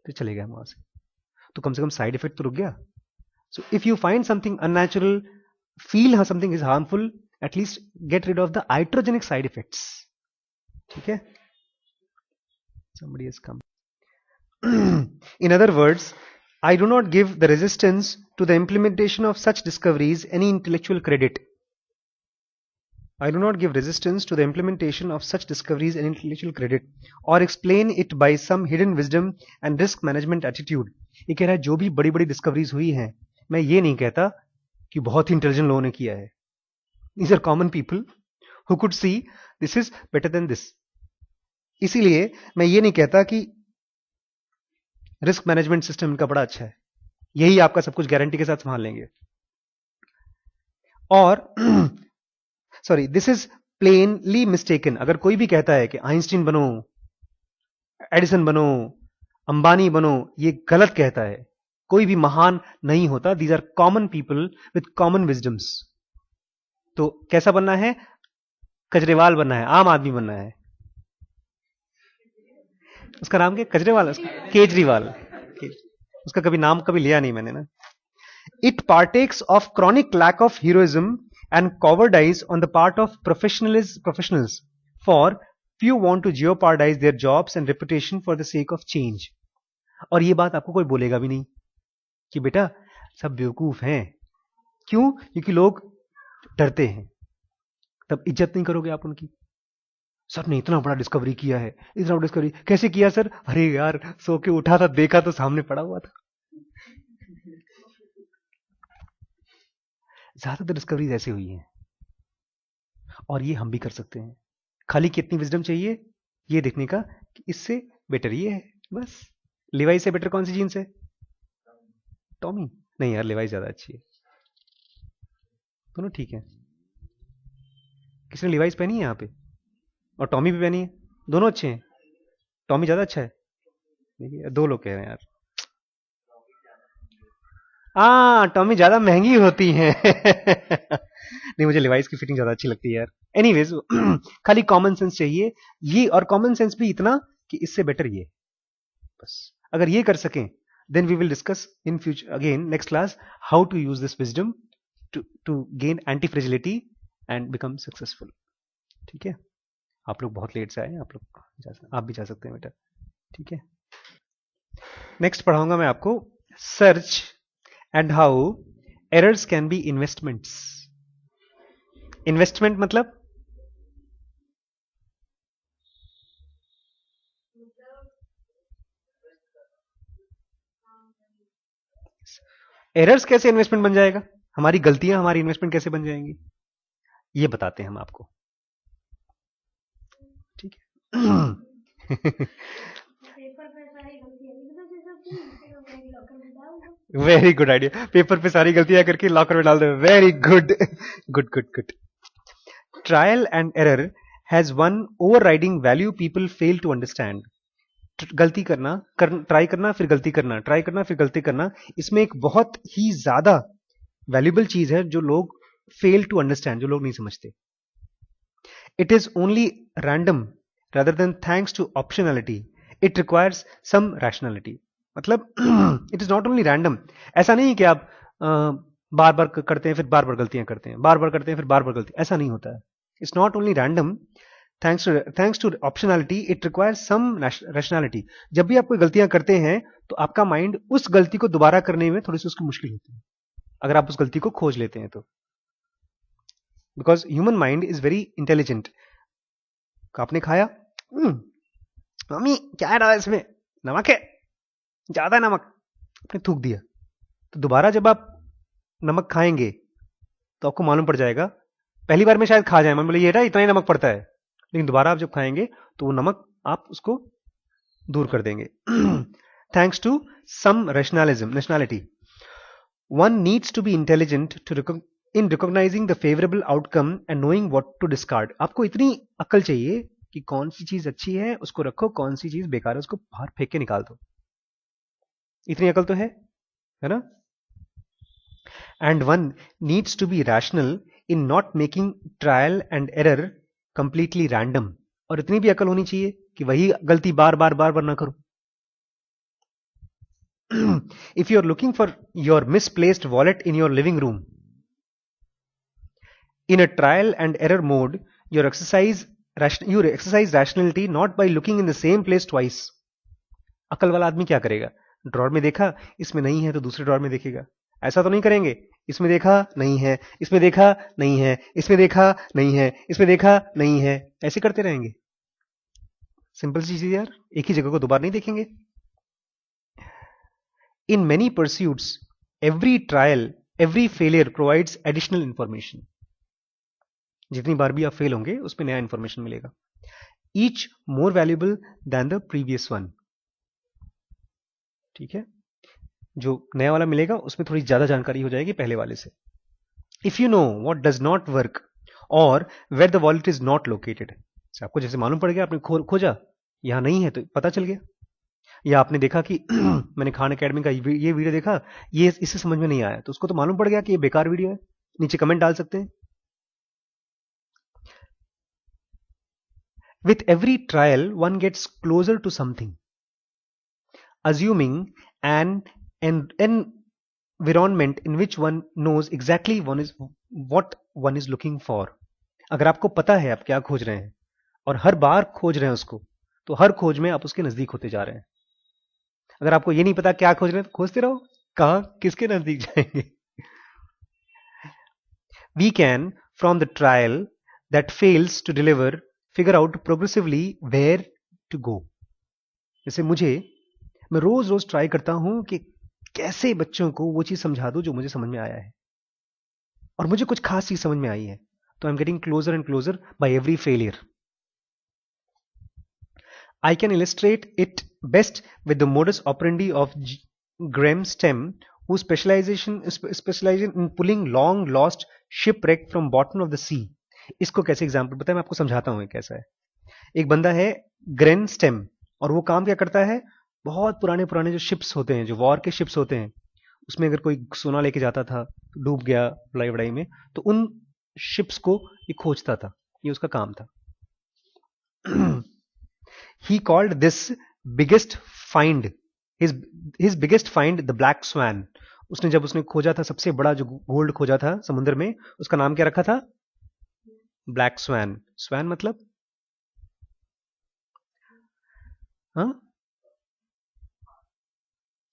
तो चले गया वहां से। तो कम से कम साइड इफेक्ट तो रुक गया। So if you find something unnatural, feel something is harmful, at least get rid of the iatrogenic side effects. ठीक है? Somebody has come. In other words, I do not give the resistance to the implementation of such discoveries any intellectual credit. I do not give resistance to the implementation of such discoveries any intellectual credit or explain it by some hidden wisdom and risk management attitude. ये कह रहा है जो भी बड़ी बड़ी discoveries हुई हैं, मैं ये नहीं कहता कि बहुत ही इंटेलिजेंट लोगों ने किया है. These are common people who could see this is better than this. इसीलिए मैं ये नहीं कहता कि रिस्क मैनेजमेंट सिस्टम इनका बड़ा अच्छा है, यही आपका सब कुछ गारंटी के साथ संभाल लेंगे. और sorry, this is plainly mistaken. अगर कोई भी कहता है कि आइंस्टीन बनो, एडिसन बनो, अंबानी बनो, ये गलत कहता है. कोई भी महान नहीं होता. These are common people with common wisdoms. तो कैसा बनना है? कजरेवाल बनना है, आम आदमी बनना है. उसका नाम क्या? कजरेवाल, केजरीवाल. उसका कभी नाम कभी लिया नहीं मैंने ना. It partakes of chronic lack of heroism and cowardice on the part of professionals, for few want to jeopardize their jobs and reputation for the sake of change. और ये बात आपको कोई बोलेगा भी नहीं कि बेटा सब बेवकूफ हैं. क्यों? क्योंकि लोग डरते हैं. तब इज्जत नहीं करोगे आप उनकी. सर ने इतना बड़ा डिस्कवरी किया है, इतना बड़ा डिस्कवरी कैसे किया सर? अरे यार सो के उठा था, देखा तो सामने पड़ा हुआ था. ज्यादातर डिस्कवरीज ऐसे हुई हैं, और ये हम भी कर सकते हैं. खाली कितनी विजडम चाहिए ये देखने का कि इससे बेटर ये है, बस. लिवाई से बेटर कौन सी जीन्स है? टॉमी? नहीं यार, लिवाई ज्यादा अच्छी है. दोनों ठीक है. किसने लिवाइस पहनी है यहाँ पे? और टॉमी भी पहनी है. दोनों अच्छे हैं. टॉमी ज्यादा अच्छा है. देखिए 2 लोग कह रहे हैं यार. टॉमी ज्यादा महंगी होती है. नहीं, मुझे लिवाइस की फिटिंग ज्यादा अच्छी लगती है यार. एनीवेज, खाली कॉमन सेंस चाहिए ये, और कॉमन सेंस भी इतना कि इससे बेटर ये, बस. अगर ये कर सकें, then we will discuss in future again next class how to use this wisdom to gain anti fragility and become successful. ठीक है? आप लोग बहुत लेट से आए. आप भी जा सकते हैं बेटा. ठीक है? नेक्स्ट पढ़ाऊंगा मैं आपको search and how errors can be investments. Investment मतलब एरर्स कैसे इन्वेस्टमेंट बन जाएगा, हमारी गलतियां हमारी इन्वेस्टमेंट कैसे बन जाएंगी, ये बताते हैं हम आपको. ठीक है? Very good idea. पेपर पे सारी गलतियां करके लॉकर में डाल दो. Very good. Good good good. Trial and error has one overriding value people fail to understand. गलती करना, ट्राई करना फिर गलती करना, ट्राई करना फिर गलती करना, इसमें एक बहुत ही ज्यादा वैल्यूबल चीज है जो लोग फेल टू अंडरस्टैंड, जो लोग नहीं समझते. It is only random rather than thanks to optionality. It requires some rationality. मतलब it is not only random. ऐसा नहीं है कि आप बार बार करते हैं फिर बार बार गलतियां करते हैं, बार बार करते हैं फिर बार बार गलती, ऐसा नहीं होता है. It's not only random. Thanks to optionality it requires some rationality. जब भी आप कोई गलतियां करते हैं तो आपका माइंड उस गलती को दोबारा करने में थोड़ी सी उसकी मुश्किल होती है अगर आप उस गलती को खोज लेते हैं तो. Because human mind is very intelligent. आपने खाया, मम्मी क्या डाला इसमें, नमक है, ज्यादा नमक, आपने थूक दिया. तो दोबारा जब आप नमक खाएंगे तो आपको मालूम पड़ जाएगा. पहली बार में शायद खा जाए, मन बोले ये इतना ही नमक पड़ता है, लेकिन दोबारा आप जब खाएंगे तो वो नमक आप उसको दूर कर देंगे. Thanks to some rationality. One needs to be intelligent to in recognizing the favourable outcome and knowing what to discard. आपको इतनी अक्ल चाहिए कि कौन सी चीज अच्छी है उसको रखो, कौन सी चीज बेकार है उसको बाहर फेंक के निकाल दो. इतनी अकल तो है ना. And one needs to be rational in not making trial and error completely random. और इतनी भी अकल होनी चाहिए कि वही गलती बार बार बार बार ना करो. If you are looking for your misplaced wallet in your living room, in a trial and error mode, you exercise rationality not by looking in the same place twice. अकल वाला आदमी क्या करेगा, ड्रॉर में देखा इसमें नहीं है तो दूसरे ड्रॉर में देखेगा. ऐसा तो नहीं करेंगे, इसमें देखा नहीं है, इसमें देखा नहीं है, इसमें देखा नहीं है, इसमें देखा नहीं है, ऐसे करते रहेंगे. सिंपल सी चीज यार, एक ही जगह को दोबारा नहीं देखेंगे. In many pursuits every trial every failure provides additional information. जितनी बार भी आप फेल होंगे उसमें नया इंफॉर्मेशन मिलेगा. Each more valuable then the previous one. ठीक है, जो नया वाला मिलेगा उसमें थोड़ी ज्यादा जानकारी हो जाएगी पहले वाले से. If you know what does not work or where the wallet is not located. आपको जैसे मालूम पड़ गया, आपने खोजा यहां नहीं है तो पता चल गया. या आपने देखा कि मैंने खान अकेडमी का ये वीडियो देखा, ये इससे समझ में नहीं आया, तो उसको तो मालूम पड़ गया कि ये बेकार वीडियो है. नीचे कमेंट डाल सकते हैं. With every trial, one gets closer to something. Assuming an environment in which one knows exactly what one is looking for. अगर आपको पता है आप क्या खोज रहे हैं और हर बार खोज रहे हैं उसको, तो हर खोज में आप उसके नजदीक होते जा रहे हैं. अगर आपको ये नहीं पता क्या खोज रहे हैं तो खोजते रहो, कहां किसके नजदीक जाएंगे. We can, from the trial that fails to deliver, figure out progressively where to go. जैसे मैं रोज रोज ट्राई करता हूं कि कैसे बच्चों को वो चीज समझा दूं जो मुझे समझ में आया है, और मुझे कुछ खास चीज समझ में आई है, तो I am getting closer and closer by every failure. I can illustrate it best with the modus operandi of Greg Stemm, who specialization in pulling long lost shipwreck from bottom of the sea. इसको कैसे example बताएं, मैं आपको समझाता हूं कैसा है. एक बंदा है ग्रेन स्टेम, और वो काम क्या करता है, बहुत पुराने पुराने जो शिप्स होते हैं, जो वॉर के शिप्स होते हैं, उसमें अगर कोई सोना लेके जाता था, डूब गया लड़ाई वड़ाई में, तो उन शिप्स को ये खोजता था, ये उसका काम था. He called this biggest find his biggest find the black swan. उसने जब उसने खोजा था सबसे बड़ा जो गोल्ड खोजा था समुद्र में, उसका नाम क्या रखा था, ब्लैक स्वैन. स्वैन मतलब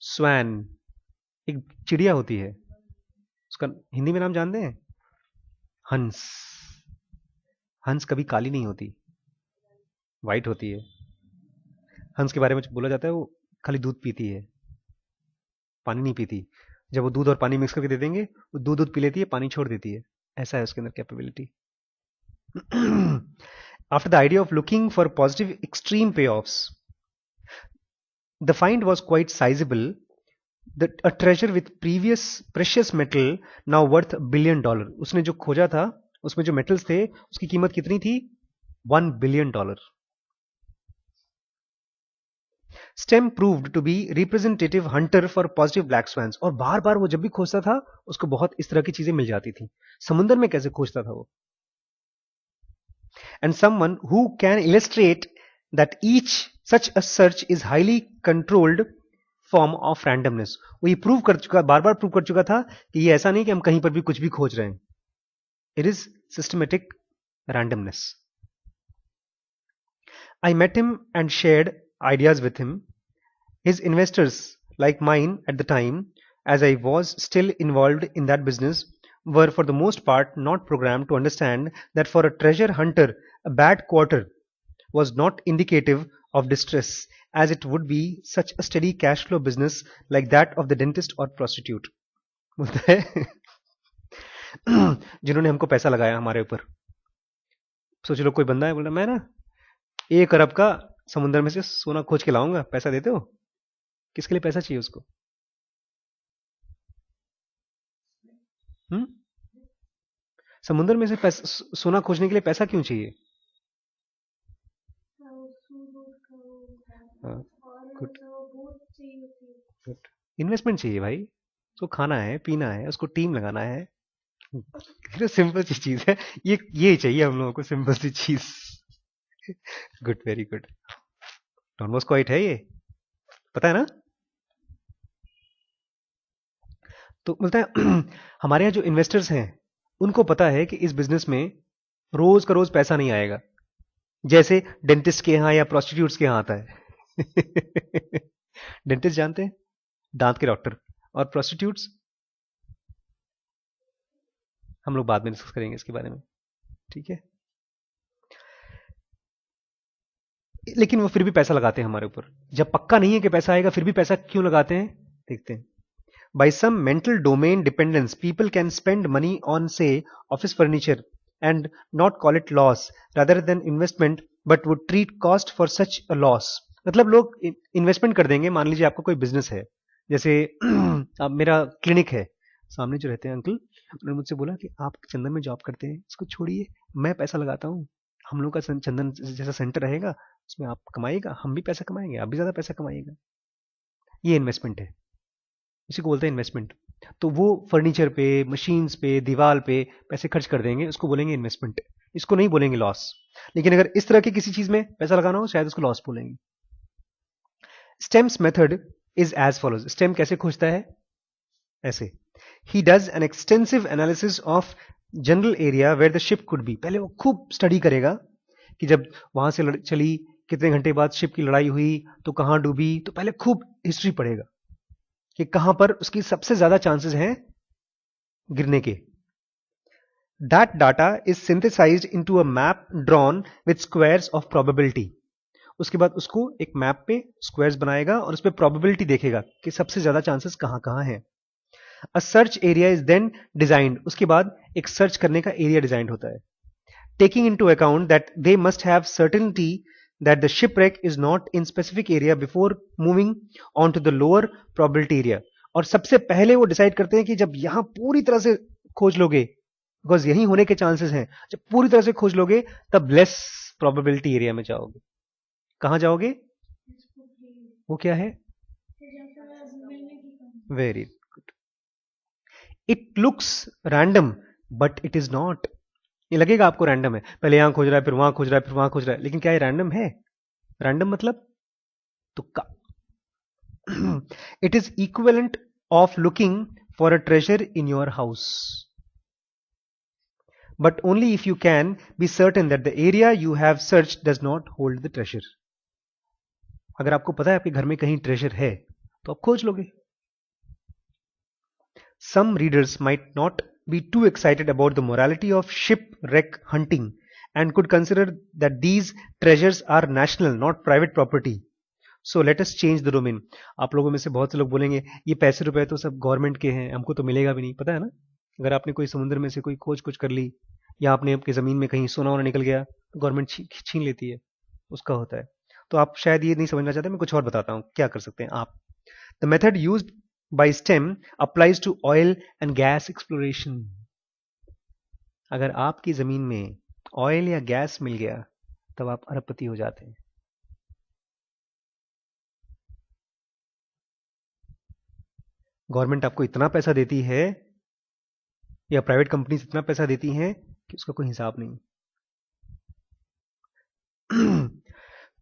स्वैन एक चिड़िया होती है, उसका हिंदी में नाम जानते हैं, हंस. हंस कभी काली नहीं होती, वाइट होती है. हंस के बारे में बोला जाता है वो खाली दूध पीती है, पानी नहीं पीती. जब वो दूध और पानी मिक्स करके दे देंगे, वो दूध पी लेती है, पानी छोड़ देती है. ऐसा है उसके अंदर capability. After the idea of looking for positive extreme payoffs, the find was quite sizable. A treasure with precious metal now worth $1 billion. उसने जो खोजा था उसमें जो मेटल्स थे उसकी कीमत कितनी थी, $1 billion. Stemm proved to be representative hunter for positive black swans, और बार बार वो जब भी खोजता था उसको बहुत इस तरह की चीजें मिल जाती थी। समुंदर में कैसे खोजता था वो? And someone who can illustrate that each such a search is highly controlled form of randomness. वो ये प्रूव कर चुका, बार बार प्रूव कर चुका था कि ये ऐसा नहीं कि हम कहीं पर भी कुछ भी खोज रहे हैं। It is systematic randomness. I met him and shared ideas with him. His investors, like mine at the time, as I was still involved in that business, were for the most part not programmed to understand that for a treasure hunter, a bad quarter was not indicative of distress, as it would be such a steady cash flow business like that of the dentist or prostitute. बोलता है जिन्होंने हमको पैसा लगाया हमारे ऊपर, सोच लो कोई बंदा है, बोला मैं ना 1 अरब का समुद्र में से सोना खोज के लाऊंगा, पैसा देते हो? किसके लिए पैसा चाहिए उसको? हम्म? समुद्र में से सोना खोजने के लिए पैसा क्यों चाहिए? Good good. इन्वेस्टमेंट चाहिए भाई, उसको खाना है, पीना है, उसको टीम लगाना है। सिंपल सी चीज है ये चाहिए हम लोगों को, सिंपल सी चीज। Good, very good. Don Bosco quite है ये, पता है ना? तो बोलता है हमारे यहाँ जो इन्वेस्टर्स हैं उनको पता है कि इस बिजनेस में रोज का रोज पैसा नहीं आएगा, जैसे डेंटिस्ट के यहाँ या प्रोस्टिट्यूट्स के यहाँ आता है। डेंटिस्ट जानते हैं, दांत के डॉक्टर, और प्रोस्टिट्यूट्स हम लोग बाद में डिस्कस करेंगे इसके बारे में, ठीक है? लेकिन वो फिर भी पैसा लगाते हैं हमारे ऊपर। जब पक्का नहीं है कि पैसा आएगा फिर भी पैसा क्यों लगाते हैं, देखते हैं। By some mental domain dependence, people can spend money on, say, office furniture and not call it loss rather than investment, but would treat cost for such a loss. मतलब लोग इन्वेस्टमेंट कर देंगे। मान लीजिए आपका कोई बिजनेस है, जैसे अब मेरा क्लिनिक है, सामने जो रहते हैं अंकल, उन्होंने मुझसे बोला कि आप चंदन में जॉब करते हैं, इसको छोड़िए, मैं पैसा लगाता हूँ, हम लोग का चंदन जैसा सेंटर रहेगा, उसमें आप कमाइएगा, हम भी पैसा कमाएंगे, आप भी ज्यादा पैसा कमाइएगा। ये इन्वेस्टमेंट है, इसी को बोलते हैं इन्वेस्टमेंट। तो वो फर्नीचर पे, मशीन्स पे, दीवार पे पैसे खर्च कर देंगे, उसको बोलेंगे इन्वेस्टमेंट, इसको नहीं बोलेंगे लॉस। लेकिन अगर इस तरह की किसी चीज में पैसा लगाना हो शायद उसको लॉस बोलेंगे। Stemm's method is as follows. Stemm कैसे खोजता है? ऐसे, he does an extensive analysis of general area where the ship could be. पहले वो खूब स्टडी करेगा कि जब वहां से चली, कितने घंटे बाद शिप की लड़ाई हुई, तो कहां डूबी, तो पहले खूब हिस्ट्री पढ़ेगा कि कहां पर उसकी सबसे ज्यादा चांसेस हैं गिरने के। That data is synthesized into a map drawn with squares of probability. उसके बाद उसको एक मैप पे स्क्वायर्स बनाएगा और उस पर प्रोबेबिलिटी देखेगा कि सबसे ज्यादा चांसेस कहां कहां हैं। A search area is then designed. उसके बाद एक सर्च करने का एरिया डिजाइन होता है, taking into account that they must have certainty that the shipwreck is not in specific area before moving on to the lower probability area। और सबसे पहले वो डिसाइड करते हैं कि जब यहां पूरी तरह से खोज लोगे, बिकॉज यही होने के चांसेस हैं, जब पूरी तरह से खोज लोगे तब लेस प्रोबेबिलिटी एरिया में जाओगे। कहां जाओगे? वो क्या है? Very good. It looks random but it is not. ये लगेगा आपको रैंडम है, पहले यहां खोज रहा है, फिर वहां खोज रहा है, फिर वहां खोज रहा है, लेकिन क्या ये रैंडम है? रैंडम मतलब तुक्का। It is equivalent of looking for a treasure in your house, but only if you can be certain that the area you have searched does not hold the treasure। अगर आपको पता है आपके घर में कहीं ट्रेजर है तो आप खोज लोगे। Some readers might not be too excited about the morality of shipwreck hunting and could consider that these treasures are national, not private property। So let us change the domain। आप लोगों में से बहुत से लोग बोलेंगे ये पैसे रुपए तो सब गवर्नमेंट के हैं, हमको तो मिलेगा भी नहीं, पता है ना? अगर आपने कोई समुद्र में से कोई खोज कुछ कर ली, या आपने आपकी जमीन में कहीं सोना वोना निकल गया, तो गवर्नमेंट छीन लेती है, उसका होता है। तो आप शायद ये नहीं समझना चाहते, मैं कुछ और बताता हूँ क्या कर सकते हैं आप। The method used by STEM applies to oil and gas exploration। अगर आपकी जमीन में ऑयल या गैस मिल गया तब आप अरबपति हो जाते हैं। गवर्नमेंट आपको इतना पैसा देती है या प्राइवेट कंपनीज इतना पैसा देती हैं कि उसका कोई हिसाब नहीं।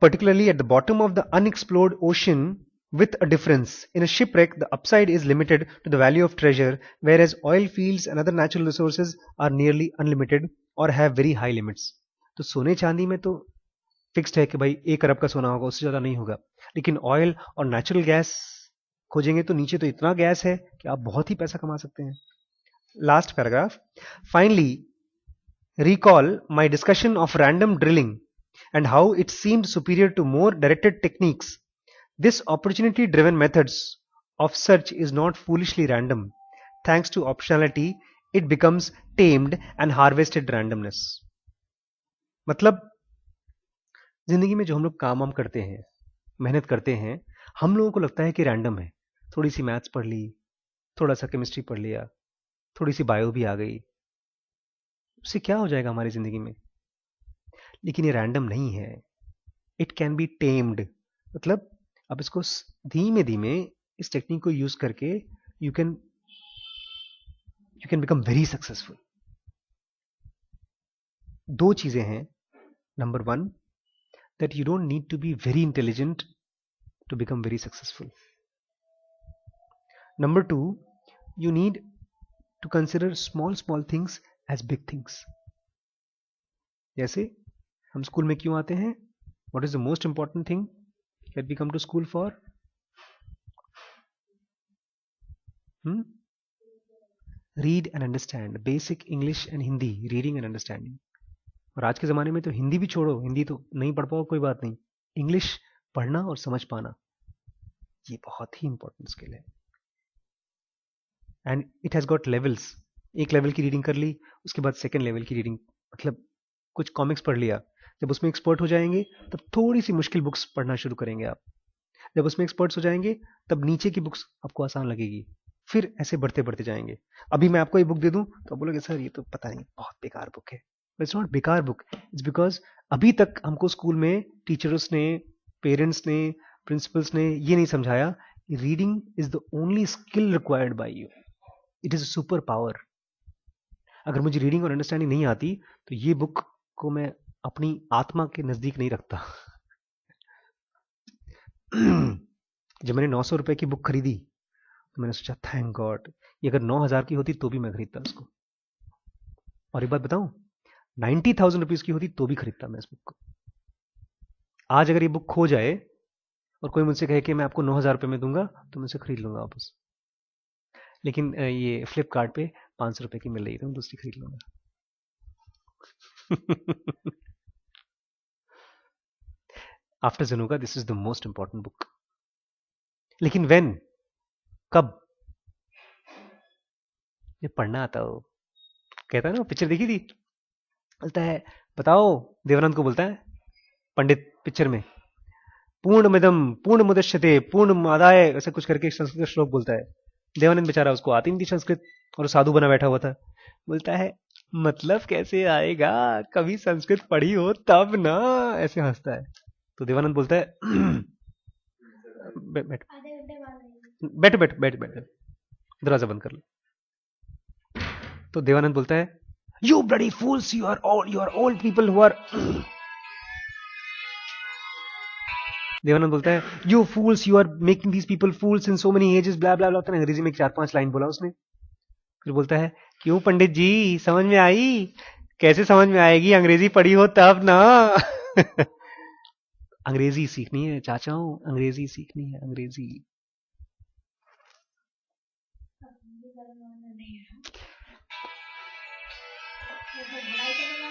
Particularly at the bottom of the unexplored ocean with a difference. In a shipwreck, the upside is limited to the value of treasure, whereas oil fields and other natural resources are nearly unlimited or have very high limits. तो सोने चांदी में तो fixed है कि भाई 1 अरब का सोना होगा, उससे ज़्यादा नहीं होगा। लेकिन ऑयल और नेचुरल गैस खोजेंगे तो नीचे तो इतना गैस है कि आप बहुत ही पैसा कमा सकते हैं। Last paragraph. Finally recall my discussion of random drilling and how it seemed superior to more directed techniques. This opportunity driven methods of search is not foolishly random. Thanks to optionality, it becomes tamed and harvested randomness. मतलब जिंदगी में जो हम लोग काम वाम करते हैं, मेहनत करते हैं, हम लोगों को लगता है कि रैंडम है। थोड़ी सी मैथ्स पढ़ ली, थोड़ा सा केमिस्ट्री पढ़ लिया, थोड़ी सी बायो भी आ गई, उससे क्या हो जाएगा हमारी जिंदगी में। लेकिन ये रैंडम नहीं है। It can be tamed. मतलब आप इसको धीमे धीमे इस टेक्निक को यूज करके you can become very successful. दो चीजें हैं। Number one, that you don't need to be very intelligent to become very successful. Number two, you need to consider small small things as big things. जैसे हम school में क्यों आते हैं? What is the most important thing that we come to school for? Read and understand. Basic English and Hindi. Reading and understanding. और आज के ज़माने में तो हिंदी भी छोड़ो, हिंदी तो नहीं पढ़ पाओ कोई बात नहीं, इंग्लिश पढ़ना और समझ पाना ये बहुत ही इंपॉर्टेंट स्किल है। And it has got levels. एक लेवल की रीडिंग कर ली, उसके बाद सेकेंड लेवल की रीडिंग, मतलब कुछ कॉमिक्स पढ़ लिया, जब उसमें एक्सपर्ट हो जाएंगे तब थोड़ी सी मुश्किल बुक्स पढ़ना शुरू करेंगे आप। जब उसमें एक्सपर्ट्स हो जाएंगे तब नीचे की बुक्स आपको आसान लगेगी, फिर ऐसे बढ़ते बढ़ते जाएंगे। अभी मैं आपको ये बुक दे दूं तो आप बोलोगे सर ये तो पता नहीं बहुत बेकार बुक है। इट्स नॉट बेकार बुक, इट्स बिकॉज अभी तक हमको स्कूल में टीचर्स ने, पेरेंट्स ने, प्रिंसिपल्स ने ये नहीं समझाया reading is the only skill required by you, it is a super power. अगर मुझे रीडिंग और अंडरस्टैंडिंग नहीं आती तो ये बुक को मैं अपनी आत्मा के नजदीक नहीं रखता। जब मैंने 900 रुपए की बुक खरीदी तो मैंने सोचा थैंक गॉड, ये अगर 9,000 की होती तो भी मैं खरीदता उसको। और एक बात बताऊं, 90,000 रुपीज की होती तो भी खरीदता मैं इस बुक को। आज अगर ये बुक खो जाए और कोई मुझसे कहे कि मैं आपको 9,000 रुपये में दूंगा तो मैं उसे खरीद लूंगा वापस। लेकिन ये फ्लिपकार्ट पे 500 रुपए की मिल रही थी, मैं दूसरी खरीद लूंगा। आफ्टर जनुका this is the most important book. लेकिन वेन, कब? ये पढ़ना आता हो। कहता है ना, पिक्चर देखी थी, बोलता है बताओ, देवानंद को बोलता है पंडित पिक्चर में, पूर्णमिदम पूर्ण मुदश्यते पूर्णमादाय ऐसा कुछ करके संस्कृत श्लोक बोलता है। देवानंद बेचारा, उसको आती नहीं थी संस्कृत और साधु बना बैठा हुआ था। बोलता है मतलब कैसे आएगा, कभी संस्कृत पढ़ी हो तब ना, ऐसे हंसता है। तो देवानंद बोलता है बैठ बैठ बैठ बैठ बैठ बैठ, दरवाजा बंद कर लो। तो देवानंद बोलता है you bloody fools, you are all people who are, Devanand बोलता है you fools, you are making these people fools in so many ages, blah blah blah. अंग्रेजी में 4-5 लाइन बोला उसने। फिर बोलता है क्यों पंडित जी, समझ में आई? कैसे समझ में आएगी, अंग्रेजी पढ़ी हो तब ना। अंग्रेजी सीखनी है चाचाओं, अंग्रेजी सीखनी है, अंग्रेजी।